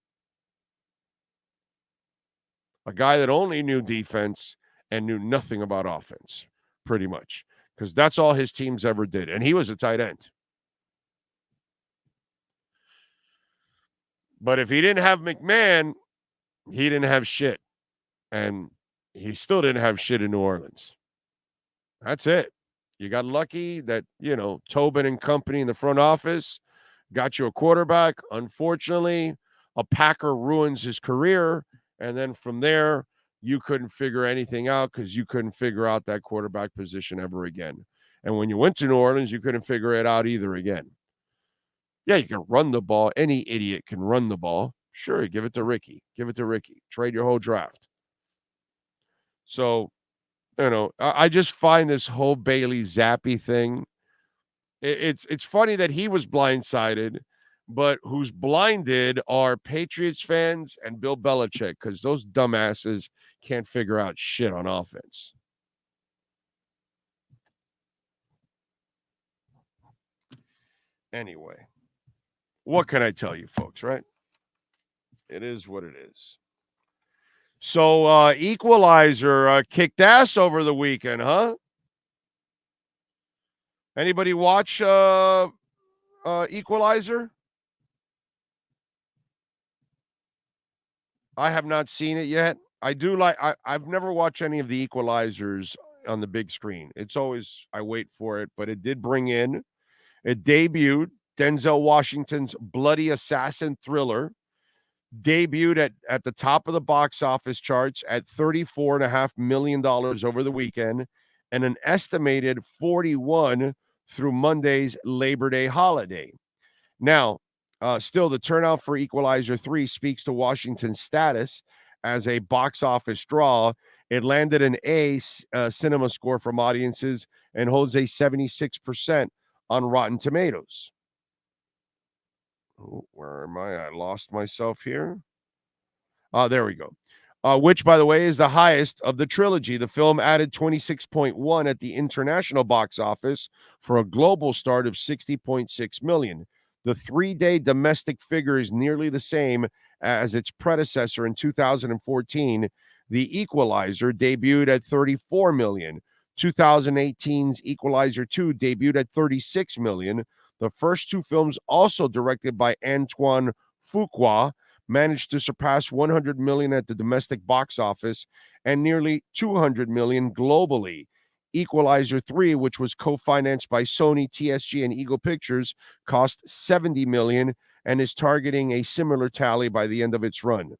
A guy that only knew defense and knew nothing about offense, pretty much, because that's all his teams ever did, and he was a tight end. But if he didn't have McMahon, he didn't have shit, and he still didn't have shit in New Orleans. That's it. You got lucky that, Tobin and company in the front office got you a quarterback. Unfortunately, a Packer ruins his career. And then from there, you couldn't figure anything out because you couldn't figure out that quarterback position ever again. And when you went to New Orleans, you couldn't figure it out either again. Yeah, you can run the ball. Any idiot can run the ball. Sure, give it to Ricky. Trade your whole draft. So, I just find this whole Bailey Zappy thing, it's funny that he was blindsided, but who's blinded are Patriots fans and Bill Belichick, because those dumbasses can't figure out shit on offense. Anyway, what can I tell you, folks, right? It is what it is. So, Equalizer kicked ass over the weekend, huh? Anybody watch Equalizer? I have not seen it yet. I've never watched any of the Equalizers on the big screen. It's always, I wait for it, but it debuted Denzel Washington's bloody assassin thriller, debuted at the top of the box office charts at $34.5 million over the weekend, and an estimated 41 through Monday's Labor Day holiday. Now, still, the turnout for Equalizer 3 speaks to Washington's status as a box office draw. It landed an A cinema score from audiences and holds a 76% on Rotten Tomatoes. Oh, where am I? I lost myself here. There we go. Which, by the way, is the highest of the trilogy. The film added 26.1 at the international box office for a global start of 60.6 million. The 3-day domestic figure is nearly the same as its predecessor in 2014. The Equalizer debuted at 34 million. 2018's Equalizer 2 debuted at 36 million. The first two films, also directed by Antoine Fuqua, managed to surpass 100 million at the domestic box office and nearly 200 million globally. Equalizer 3, which was co-financed by Sony, TSG, and Eagle Pictures, cost $70 million and is targeting a similar tally by the end of its run.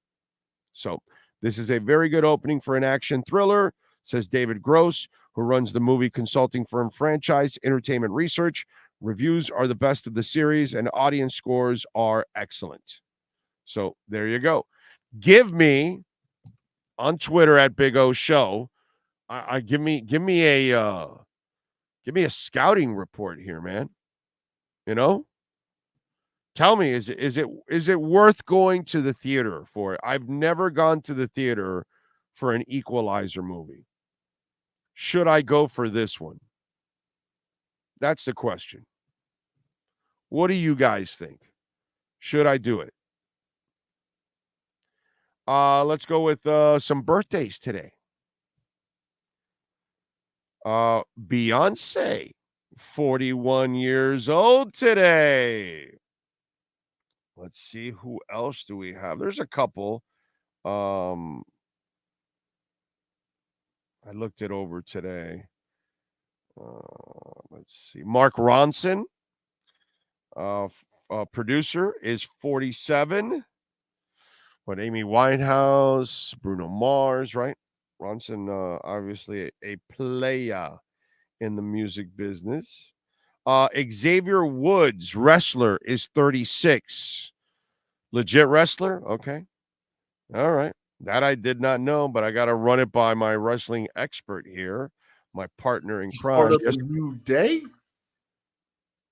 So this is a very good opening for an action thriller, says David Gross, who runs the movie consulting firm Franchise Entertainment Research. Reviews are the best of the series, and audience scores are excellent. So there you go. Give me on Twitter at Big O Show. Give me a scouting report here, man. You know, tell me, is it worth going to the theater for it? I've never gone to the theater for an Equalizer movie. Should I go for this one? That's the question. What do you guys think? Should I do it? Let's go with some birthdays today. Beyonce, 41 years old today. Let's see, who else do we have? There's a couple. I looked it over today. Let's see. Mark Ronson, producer, is 47. But Amy Winehouse, Bruno Mars, right? Ronson, obviously a player in the music business. Xavier Woods, wrestler, is 36. Legit wrestler? Okay. All right. That I did not know, but I got to run it by my wrestling expert here, my partner in crime. Part of the New Day?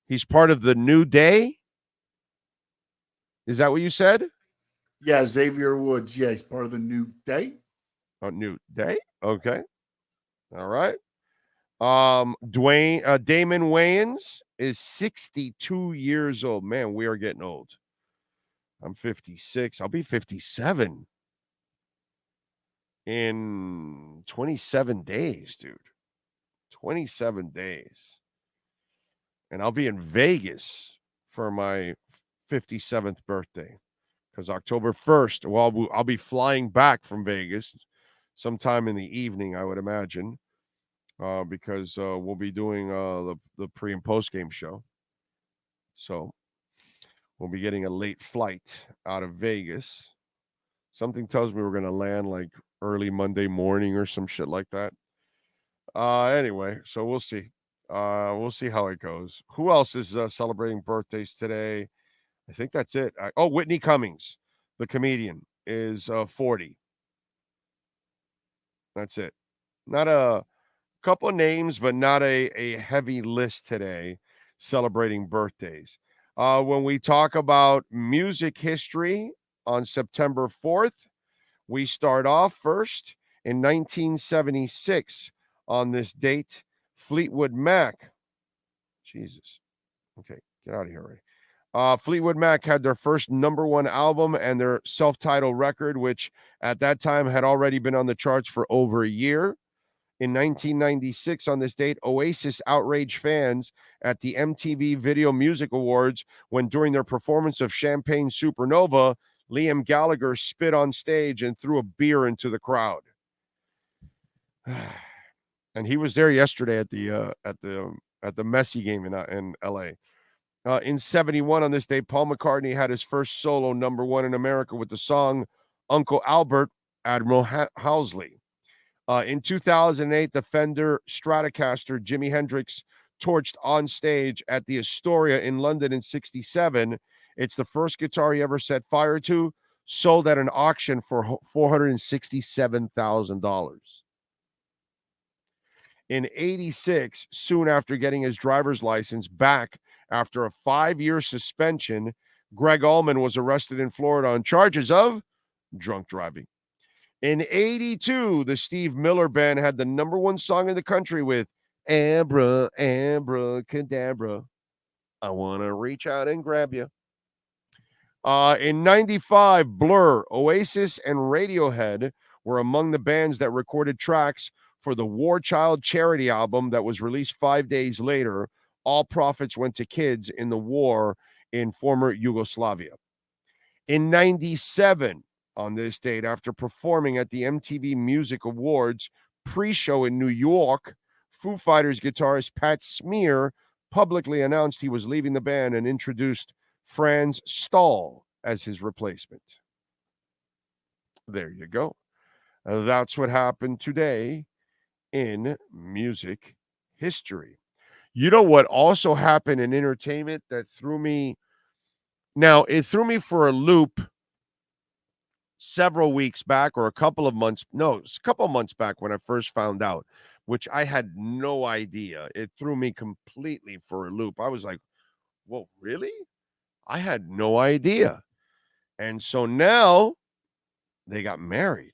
He's part of the New Day? Is that what you said? Yeah, Xavier Woods. Yeah, he's part of the New Day. Oh, New Day? Okay. All right. Damon Wayans is 62 years old. Man, we are getting old. I'm 56. I'll be 57 in 27 days, dude. 27 days. And I'll be in Vegas for my 57th birthday. Because October 1st, well, I'll be flying back from Vegas sometime in the evening, I would imagine, because we'll be doing the pre- and post-game show. So we'll be getting a late flight out of Vegas. Something tells me we're going to land like early Monday morning or some shit like that. Anyway, so we'll see. We'll see how it goes. Who else is celebrating birthdays today? I think that's it. Whitney Cummings, the comedian, is 40. That's it. Not a couple of names, but not a heavy list today celebrating birthdays. When we talk about music history on September 4th, we start off first in 1976 on this date. Fleetwood Mac. Jesus. Okay, get out of here, Ray. Fleetwood Mac had their first number one album and their self-titled record, which at that time had already been on the charts for over a year. In 1996, on this date, Oasis outraged fans at the MTV Video Music Awards when, during their performance of Champagne Supernova, Liam Gallagher spit on stage and threw a beer into the crowd. And he was there yesterday at the Messi game in LA. In 71, on this day, Paul McCartney had his first solo number one in America with the song Uncle Albert, Admiral Housley. In 2008, the Fender Stratocaster Jimi Hendrix torched on stage at the Astoria in London in 67. It's the first guitar he ever set fire to, sold at an auction for $467,000. In 86, soon after getting his driver's license back after a 5-year suspension, Greg Allman was arrested in Florida on charges of drunk driving. In 82, the Steve Miller Band had the number one song in the country with Abra, Abra, Cadabra. I want to reach out and grab you. In 95, Blur, Oasis, and Radiohead were among the bands that recorded tracks for the War Child charity album that was released 5 days later. All profits went to kids in the war in former Yugoslavia. In 97, on this date, after performing at the MTV Music Awards pre-show in New York Foo Fighters guitarist Pat Smear publicly announced he was leaving the band and introduced Franz Stahl as his replacement. There you go. That's what happened today in music history. You know what also happened in entertainment that threw me? Now, it threw me for a loop several weeks back or a couple of months. No, it's a couple of months back when I first found out, which I had no idea. It threw me completely for a loop. I was like, whoa, really? I had no idea. And so now they got married.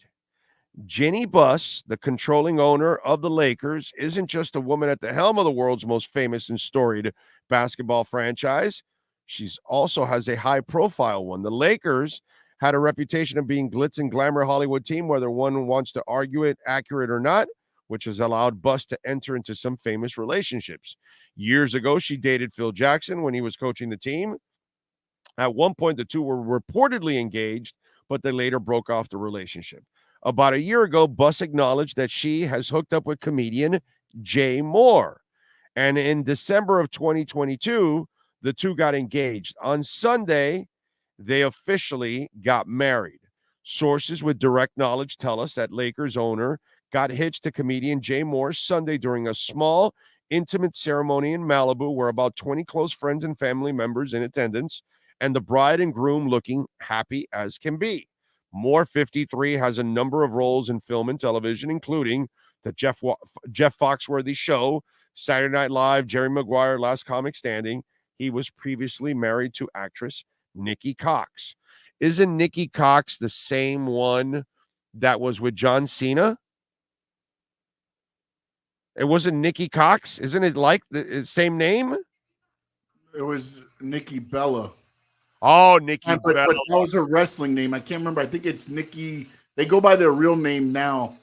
Ginny Buss, the controlling owner of the Lakers, isn't just a woman at the helm of the world's most famous and storied basketball franchise. She's also has a high-profile one. The Lakers had a reputation of being glitz and glamour Hollywood team, whether one wants to argue it accurate or not, which has allowed Buss to enter into some famous relationships. Years ago, she dated Phil Jackson when he was coaching the team. At one point, the two were reportedly engaged, but they later broke off the relationship. About a year ago, Buss acknowledged that she has hooked up with comedian Jay Moore. And in December of 2022, the two got engaged. On Sunday, they officially got married. Sources with direct knowledge tell us that Lakers owner got hitched to comedian Jay Moore Sunday during a small, intimate ceremony in Malibu where about 20 close friends and family members in attendance, and the bride and groom looking happy as can be. Moore, 53, has a number of roles in film and television, including the Jeff Foxworthy Show, Saturday Night Live, Jerry Maguire, Last Comic Standing. He was previously married to actress Nikki Cox. Isn't Nikki Cox the same one that was with John Cena? It wasn't Nikki Cox? Isn't it like the same name? It was Nikki Bella. Oh, Nikki but Bella. But that was her wrestling name. I can't remember. I think it's Nikki. They go by their real name now.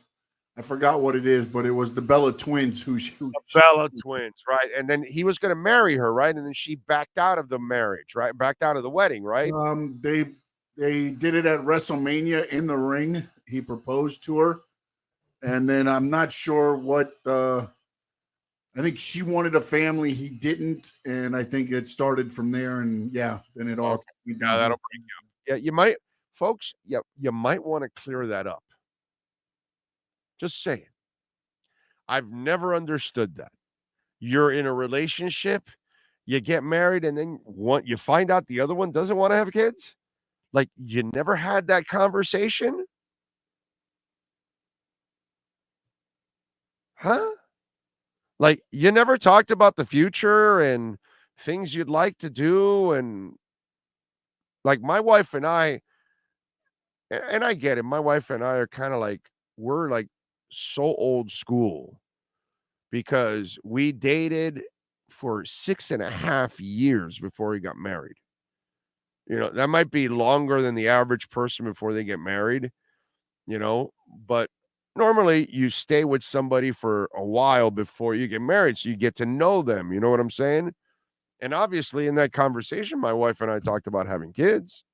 I forgot what it is, but it was the Bella twins Bella twins, right? And then he was going to marry her, right? And then she backed out of the marriage, right? Backed out of the wedding, right? They did it at WrestleMania in the ring. He proposed to her, and then I'm not sure what. I think she wanted a family. He didn't, and I think it started from there. And yeah, then it all. Okay. Yeah, that'll bring you. Yeah, you might, folks. Yeah, you might want to clear that up. Just saying. I've never understood that. You're in a relationship, you get married, and then you find out the other one doesn't want to have kids? Like, you never had that conversation? Huh? Like, you never talked about the future and things you'd like to do, and like my wife and I get it. My wife and I are kind of like, we're like so old school because we dated for 6.5 years before we got married. You know, that might be longer than the average person before they get married, you know, but normally you stay with somebody for a while before you get married. So you get to know them. You know what I'm saying? And obviously in that conversation, my wife and I talked about having kids.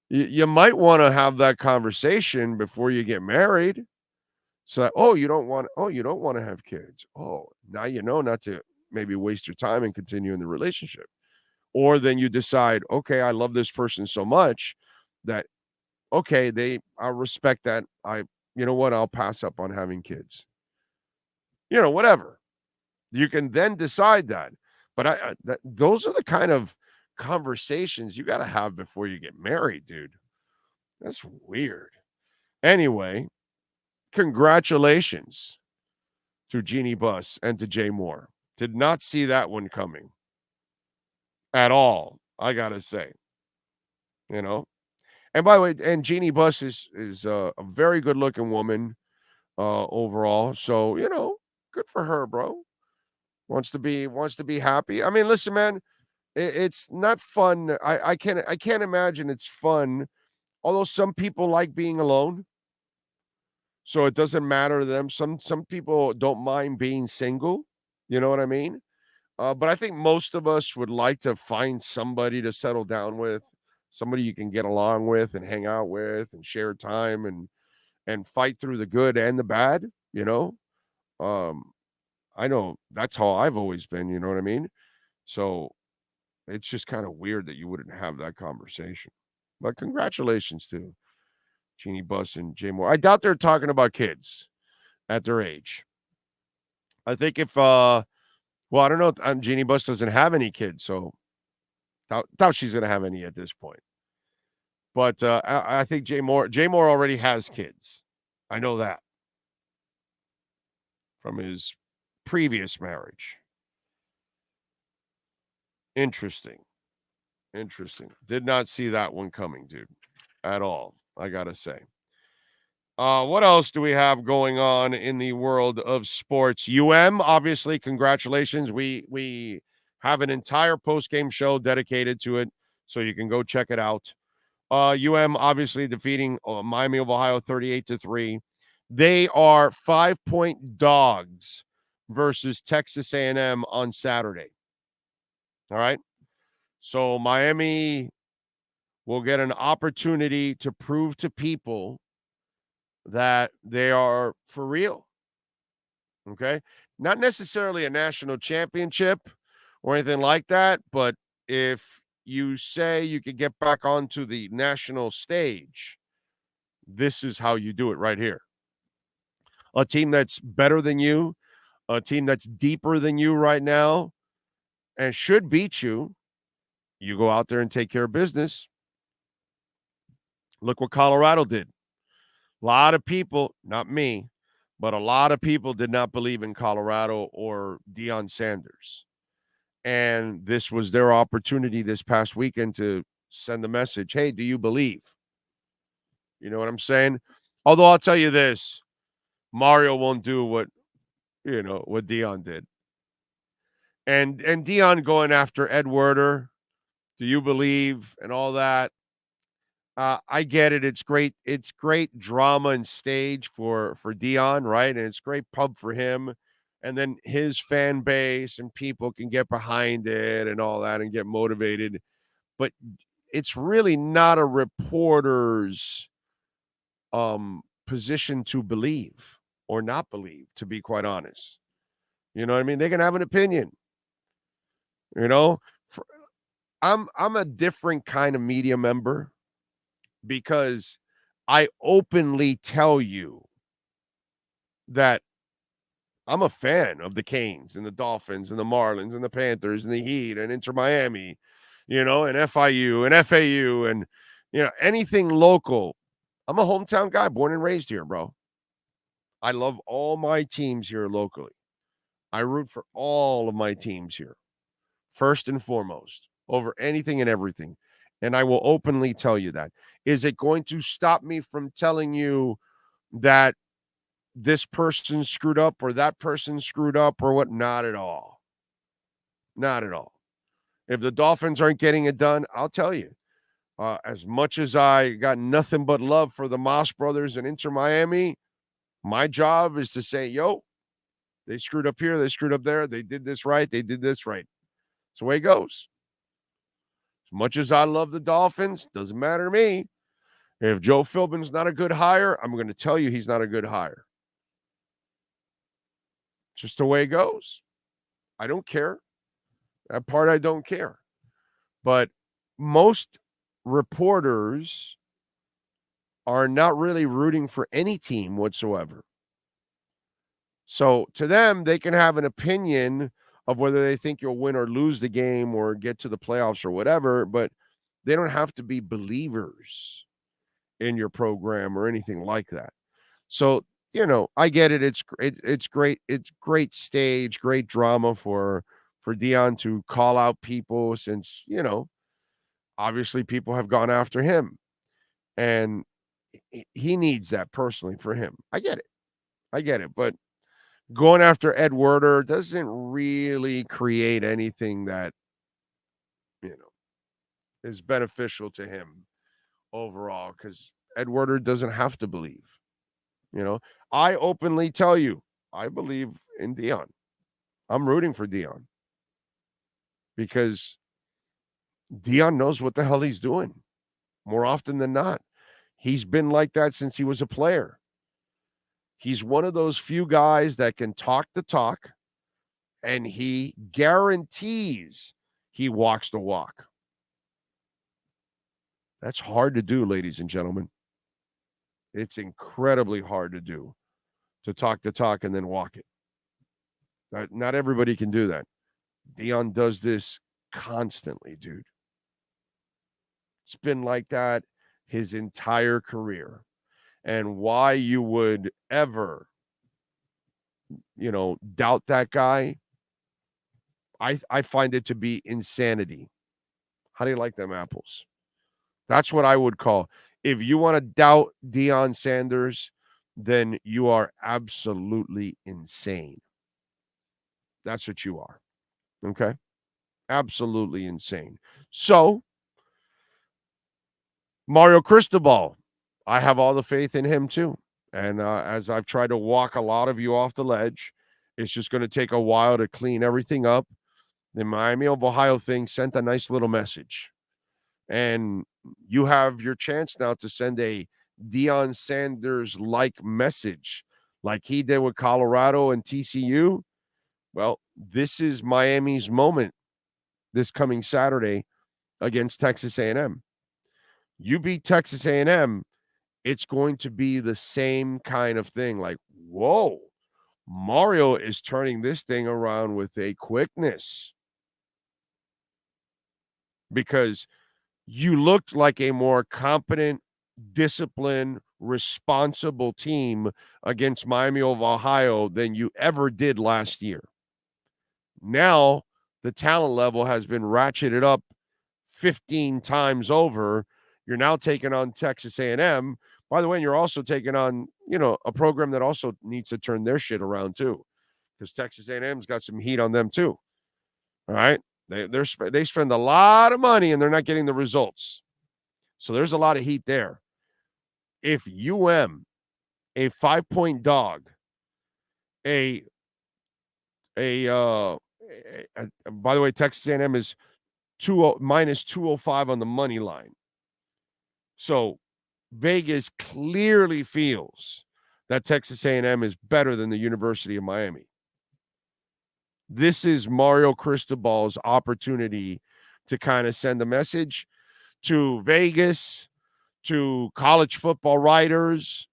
You might want to have that conversation before you get married. So, you don't want to have kids. Oh, now you know not to maybe waste your time and continue in the relationship. Or then you decide, okay, I love this person so much that, okay, I respect that. You know what? I'll pass up on having kids. You know, whatever. You can then decide that. But those are the kind of conversations you got to have before you get married, dude. That's weird. Anyway, congratulations to Jeannie Buss and to Jay Moore. Did not see that one coming at all, I got to say. You know? And by the way, and Jeannie Buss is a very good looking woman overall. So, you know, good for her, bro. Wants to be happy. I mean, listen, man, it's not fun. I can't imagine it's fun. Although some people like being alone. So it doesn't matter to them. Some people don't mind being single. You know what I mean? But I think most of us would like to find somebody to settle down with, somebody you can get along with and hang out with and share time and fight through the good and the bad, you know? Um, I know that's how I've always been, you know what I mean? So it's just kind of weird that you wouldn't have that conversation. But congratulations to Jeannie Buss and Jay Moore. I doubt they're talking about kids at their age. I think if well, I don't know. Jeannie Buss doesn't have any kids, so doubt she's gonna have any at this point. But I think Jay Moore already has kids. I know that from his previous marriage. Interesting. Did not see that one coming, dude, at all. I gotta say. What else do we have going on in the world of sports? Obviously, congratulations. We have an entire post-game show dedicated to it, so you can go check it out. Obviously defeating Miami of Ohio 38-3. They are 5-point dogs versus Texas A&M on Saturday. All right. So Miami will get an opportunity to prove to people that they are for real. Okay. Not necessarily a national championship or anything like that, but if you say you could get back onto the national stage, this is how you do it right here. A team that's better than you, a team that's deeper than you right now, and should beat you. You go out there and take care of business. Look what Colorado did. A lot of people, not me, but a lot of people did not believe in Colorado or Deion Sanders. And this was their opportunity this past weekend to send the message, hey, do you believe? You know what I'm saying? Although I'll tell you this, Mario won't do what Deion did. And Deion going after Ed Werder, do you believe, and all that. I get it. It's great. It's great drama and stage for Deion, right? And it's great pub for him. And then his fan base and people can get behind it and all that and get motivated. But it's really not a reporter's position to believe or not believe, to be quite honest. You know what I mean? They can have an opinion. You know, I'm a different kind of media member because I openly tell you that I'm a fan of the Canes and the Dolphins and the Marlins and the Panthers and the Heat and InterMiami, and FIU and FAU and, anything local. I'm a hometown guy, born and raised here, bro. I love all my teams here locally. I root for all of my teams here, first and foremost, over anything and everything. And I will openly tell you that. Is it going to stop me from telling you that this person screwed up or that person screwed up or what? Not at all. Not at all. If the Dolphins aren't getting it done, I'll tell you. As much as I got nothing but love for the Moss brothers and InterMiami, my job is to say, yo, they screwed up here, they screwed up there, they did this right, they did this right. That's the way it goes. As much as I love the Dolphins, doesn't matter to me. If Joe Philbin's not a good hire, I'm going to tell you he's not a good hire. Just the way it goes. I don't care. That part I don't care. But most reporters are not really rooting for any team whatsoever. So to them, they can have an opinion of whether they think you'll win or lose the game or get to the playoffs or whatever, but they don't have to be believers in your program or anything like that. So, I get it. It's great. It's great stage, great drama for Deion to call out people since, obviously people have gone after him. And he needs that personally for him. I get it. But going after Ed Werder doesn't really create anything that, is beneficial to him overall, because Ed Werder doesn't have to believe. I openly tell you, I believe in Deion. I'm rooting for Deion because Deion knows what the hell he's doing more often than not. He's been like that since he was a player. He's one of those few guys that can talk the talk and he guarantees he walks the walk. That's hard to do, ladies and gentlemen. It's incredibly hard to do, to talk the talk and then walk it. Not everybody can do that. Dion does this constantly, dude. It's been like that his entire career. And why you would ever, doubt that guy, I find it to be insanity. How do you like them apples? That's what I would call. If you want to doubt Deion Sanders, then you are absolutely insane. That's what you are. Okay? Absolutely insane. So, Mario Cristobal, I have all the faith in him too. And as I've tried to walk a lot of you off the ledge, it's just going to take a while to clean everything up. The Miami of Ohio thing sent a nice little message. And you have your chance now to send a Deion Sanders-like message like he did with Colorado and TCU. Well, this is Miami's moment this coming Saturday against Texas A&M. You beat Texas A&M, it's going to be the same kind of thing. Like, whoa, Mario is turning this thing around with a quickness. Because you looked like a more competent, disciplined, responsible team against Miami of Ohio than you ever did last year. Now, the talent level has been ratcheted up 15 times over. You're now taking on Texas A&M. By the way, you're also taking on, a program that also needs to turn their shit around too, because Texas A&M's got some heat on them too. All right. They spend a lot of money and they're not getting the results. So there's a lot of heat there. If UM, a 5-point dog, by the way, Texas A&M is minus 205 on the money line. So Vegas clearly feels that Texas A&M is better than the University of Miami. This is Mario Cristobal's opportunity to kind of send a message to Vegas, to college football writers,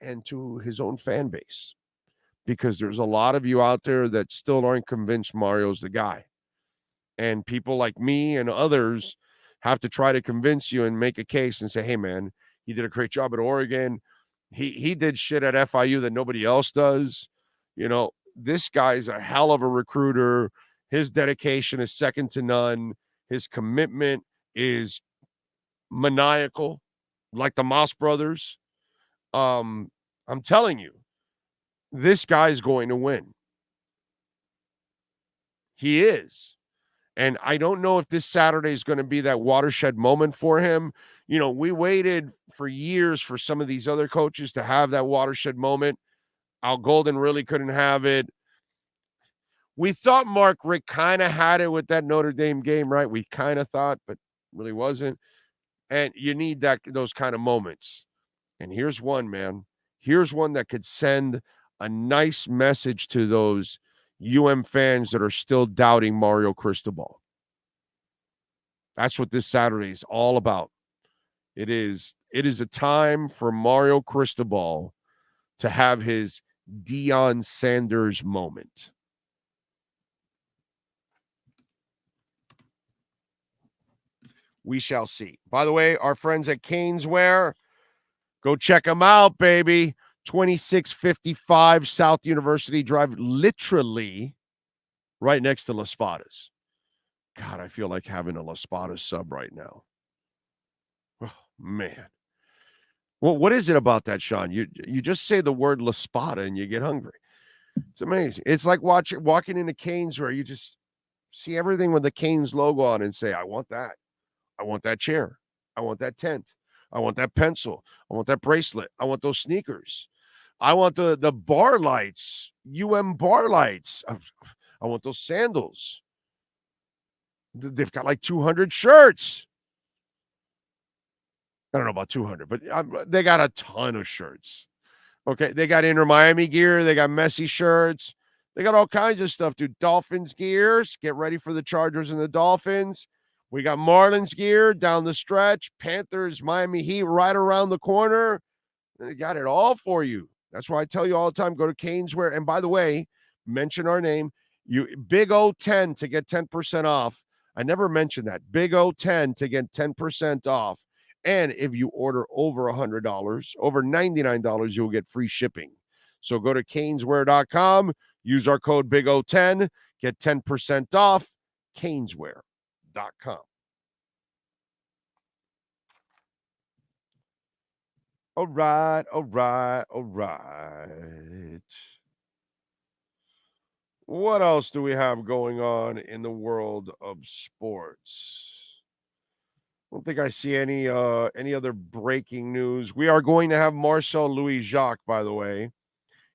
and to his own fan base. Because there's a lot of you out there that still aren't convinced Mario's the guy. And people like me and others have to try to convince you and make a case and say, hey, man, he did a great job at Oregon. He did shit at FIU that nobody else does. This guy's a hell of a recruiter. His dedication is second to none. His commitment is maniacal, like the Moss brothers. I'm telling you, this guy's going to win. He is. And I don't know if this Saturday is going to be that watershed moment for him. We waited for years for some of these other coaches to have that watershed moment. Al Golden really couldn't have it. We thought Mark Richt kind of had it with that Notre Dame game, right? We kind of thought, but really wasn't. And you need those kind of moments. And here's one, man. Here's one that could send a nice message to those fans that are still doubting Mario Cristobal. That's what this Saturday is all about. It is a time for Mario Cristobal to have his Deion Sanders moment. We shall see. By the way, our friends at Caneswear, go check them out, baby. 2655 South University Drive, literally right next to Las Spadas. God, I feel like having a Las Spadas sub right now. Oh, man. Well, what is it about that, Sean? You just say the word La Spada and you get hungry. It's amazing. It's like walking into Canes where you just see everything with the Canes logo on and say, I want that. I want that chair. I want that tent. I want that pencil. I want that bracelet. I want those sneakers. I want the bar lights, bar lights. I want those sandals. They've got like 200 shirts. I don't know about 200, but they got a ton of shirts. Okay, they got InterMiami gear. They got Messi shirts. They got all kinds of stuff, dude. Dolphins gears. Get ready for the Chargers and the Dolphins. We got Marlins gear down the stretch. Panthers, Miami Heat right around the corner. They got it all for you. That's why I tell you all the time, go to Caneswear. And by the way, mention our name. You Big O10 to get 10% off. I never mentioned that. Big O10 to get 10% off. And if you order over $100, over $99, you'll get free shipping. So go to caneswear.com, use our code Big O10, get 10% off. Caneswear.com. All right. What else do we have going on in the world of sports? I don't think I see any other breaking news. We are going to have Marcel Louis Jacques, by the way.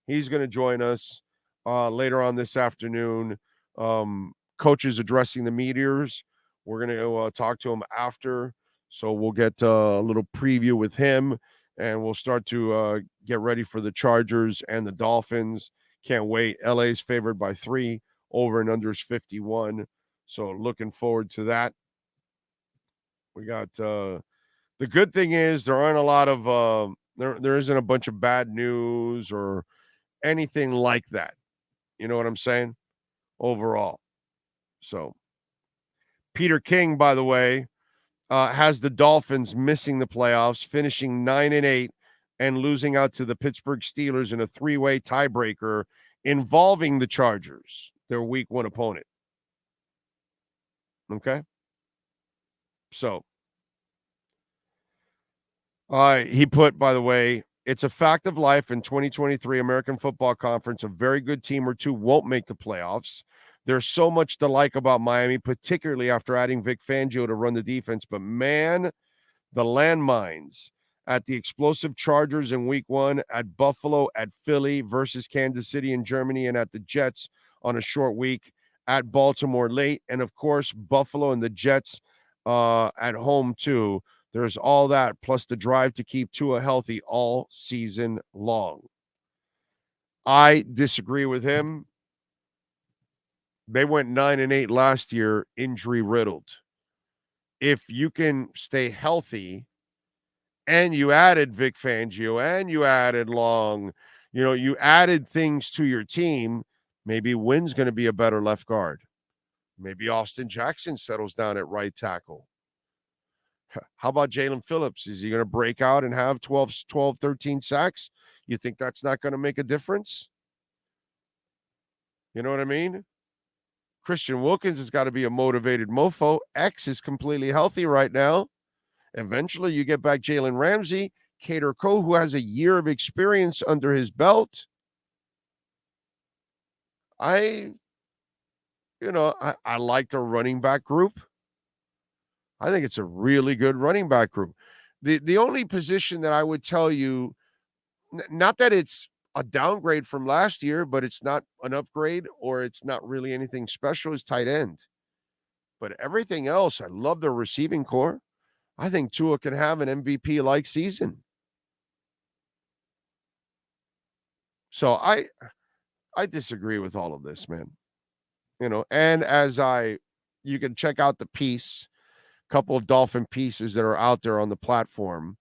He's going to join us later on this afternoon. Coaches addressing the meteors. We're going to talk to him after. So we'll get a little preview with him, and we'll start to get ready for the Chargers and the Dolphins. Can't wait. LA's favored by 3. Over and under is 51. So looking forward to that. We got the good thing is there aren't a lot of there isn't a bunch of bad news or anything like that. You know what I'm saying? Overall. So Peter King, by the way, has the Dolphins missing the playoffs, finishing 9-8 and losing out to the Pittsburgh Steelers in a 3-way tiebreaker involving the Chargers, their week 1 opponent. Okay? So he put, by the way, it's a fact of life in 2023 American Football Conference. A very good team or two won't make the playoffs. There's so much to like about Miami, particularly after adding Vic Fangio to run the defense. But, man, the landmines at the explosive Chargers in week 1, at Buffalo, at Philly versus Kansas City in Germany, and at the Jets on a short week, at Baltimore late, and, of course, Buffalo and the Jets at home, too. There's all that, plus the drive to keep Tua healthy all season long. I disagree with him. They went 9-8 last year, injury-riddled. If you can stay healthy, and you added Vic Fangio, and you added Long, you added things to your team, maybe Wynn's going to be a better left guard. Maybe Austin Jackson settles down at right tackle. How about Jalen Phillips? Is he going to break out and have 12, 13 sacks? You think that's not going to make a difference? You know what I mean? Christian Wilkins has got to be a motivated mofo. X is completely healthy right now. Eventually, you get back Jalen Ramsey, Cater Coe, who has a year of experience under his belt. I like the running back group. I think it's a really good running back group. The only position that I would tell you, not that it's a downgrade from last year, but it's not an upgrade or it's not really anything special, is tight end. But everything else, I love the receiving core. I think Tua can have an MVP-like season. So I disagree with all of this, man. And you can check out the piece, a couple of Dolphin pieces that are out there on the platform.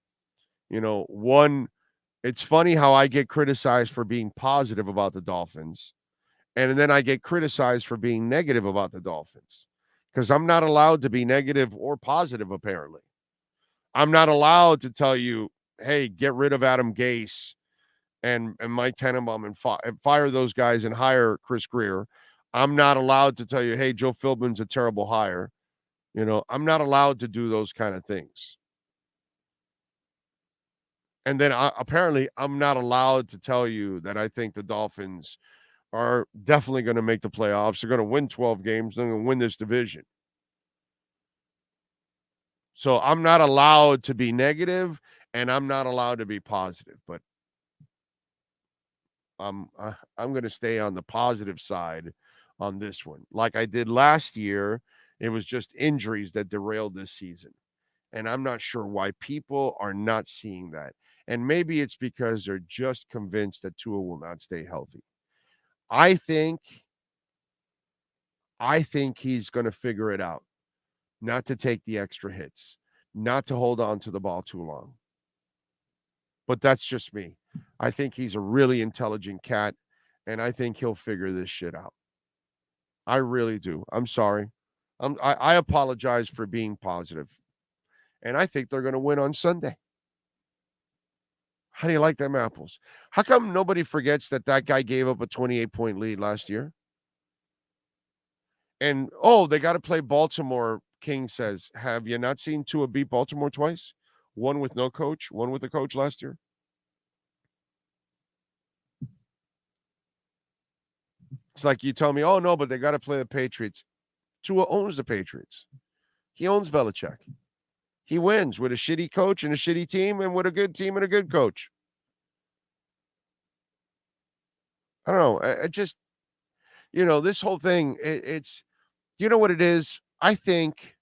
One, it's funny how I get criticized for being positive about the Dolphins, and then I get criticized for being negative about the Dolphins, because I'm not allowed to be negative or positive, apparently. I'm not allowed to tell you, hey, get rid of Adam Gase and Mike Tannenbaum and fire those guys and hire Chris Greer. I'm not allowed to tell you, hey, Joe Philbin's a terrible hire. I'm not allowed to do those kind of things. And then apparently I'm not allowed to tell you that I think the Dolphins are definitely going to make the playoffs. They're going to win 12 games. They're going to win this division. So I'm not allowed to be negative, and I'm not allowed to be positive. But I'm going to stay on the positive side on this one. Like I did last year, it was just injuries that derailed this season. And I'm not sure why people are not seeing that. And maybe it's because they're just convinced that Tua will not stay healthy. I think he's going to figure it out, not to take the extra hits, not to hold on to the ball too long. But that's just me. I think he's a really intelligent cat, and I think he'll figure this shit out. I really do. I'm sorry. I apologize for being positive. And I think they're going to win on Sunday. How do you like them apples? How come nobody forgets that guy gave up a 28-point lead last year? And, they got to play Baltimore, King says. Have you not seen Tua beat Baltimore twice? One with no coach, one with a coach last year. It's like you tell me, no, but they got to play the Patriots. Tua owns the Patriots. He owns Belichick. He wins with a shitty coach and a shitty team and with a good team and a good coach. I don't know. I just, this whole thing, it's, you know what it is? I think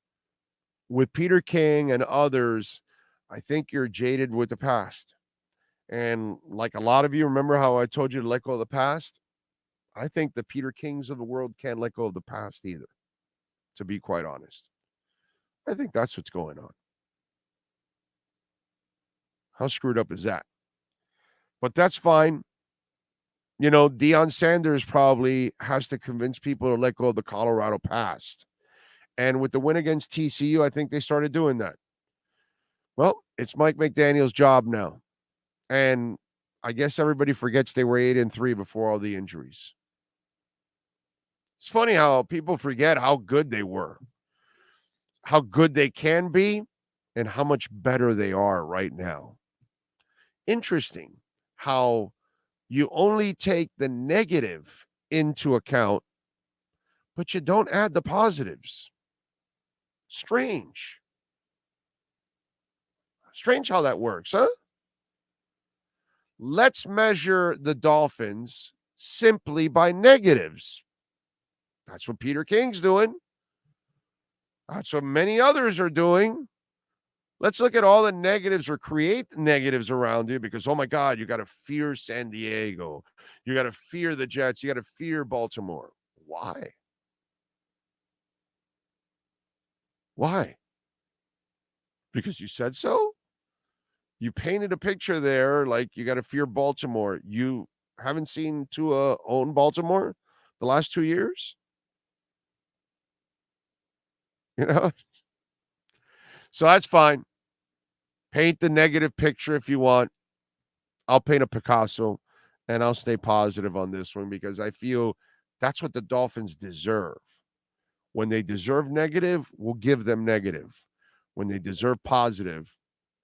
with Peter King and others, I think you're jaded with the past. And like a lot of you, remember how I told you to let go of the past? I think the Peter Kings of the world can't let go of the past either, to be quite honest. I think that's what's going on. How screwed up is that? But that's fine. Deion Sanders probably has to convince people to let go of the Colorado past. And with the win against TCU, I think they started doing that. Well, it's Mike McDaniel's job now. And I guess everybody forgets they were 8-3 before all the injuries. It's funny how people forget how good they were, how good they can be, and how much better they are right now. Interesting how you only take the negative into account, but you don't add the positives. Strange how that works, huh? Let's measure the Dolphins simply by negatives. That's what Peter King's doing. That's what many others are doing. Let's look at all the negatives or create negatives around you because, oh my God, you got to fear San Diego. You got to fear the Jets. You got to fear Baltimore. Why? Why? Because you said so? You painted a picture there like you got to fear Baltimore. You haven't seen Tua own Baltimore the last 2 years? So that's fine. Paint the negative picture if you want. I'll paint a Picasso, and I'll stay positive on this one because I feel that's what the Dolphins deserve. When they deserve negative, we'll give them negative. When they deserve positive,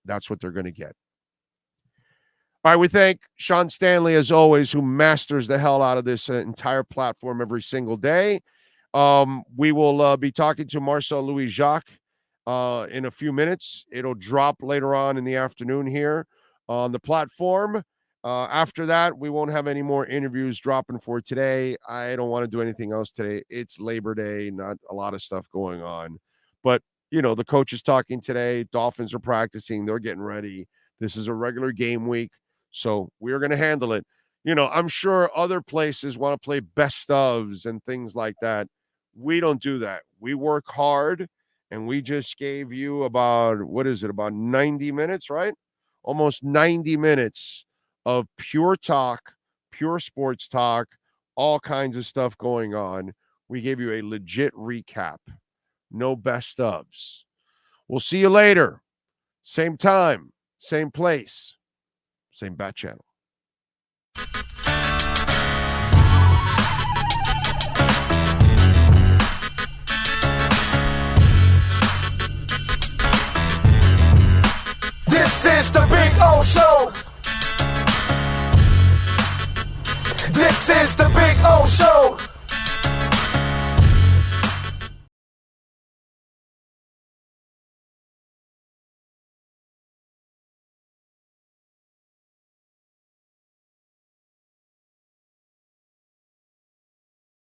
that's what they're going to get. All right, we thank Sean Stanley, as always, who masters the hell out of this entire platform every single day. We will be talking to Marcel Louis Jacques in a few minutes. It'll drop later on in the afternoon here on the platform. After that, we won't have any more interviews dropping for today. I don't want to do anything else today. It's Labor Day, not a lot of stuff going on. But, the coach is talking today. Dolphins are practicing. They're getting ready. This is a regular game week, so we're going to handle it. I'm sure other places want to play best ofs and things like that. We don't do that. We work hard, and we just gave you about 90 minutes, right? Almost 90 minutes of pure talk, pure sports talk, all kinds of stuff going on. We gave you a legit recap. No best ofs. We'll see you later. Same time, same place, same bat channel. This is the Big O Show. This is the Big O Show.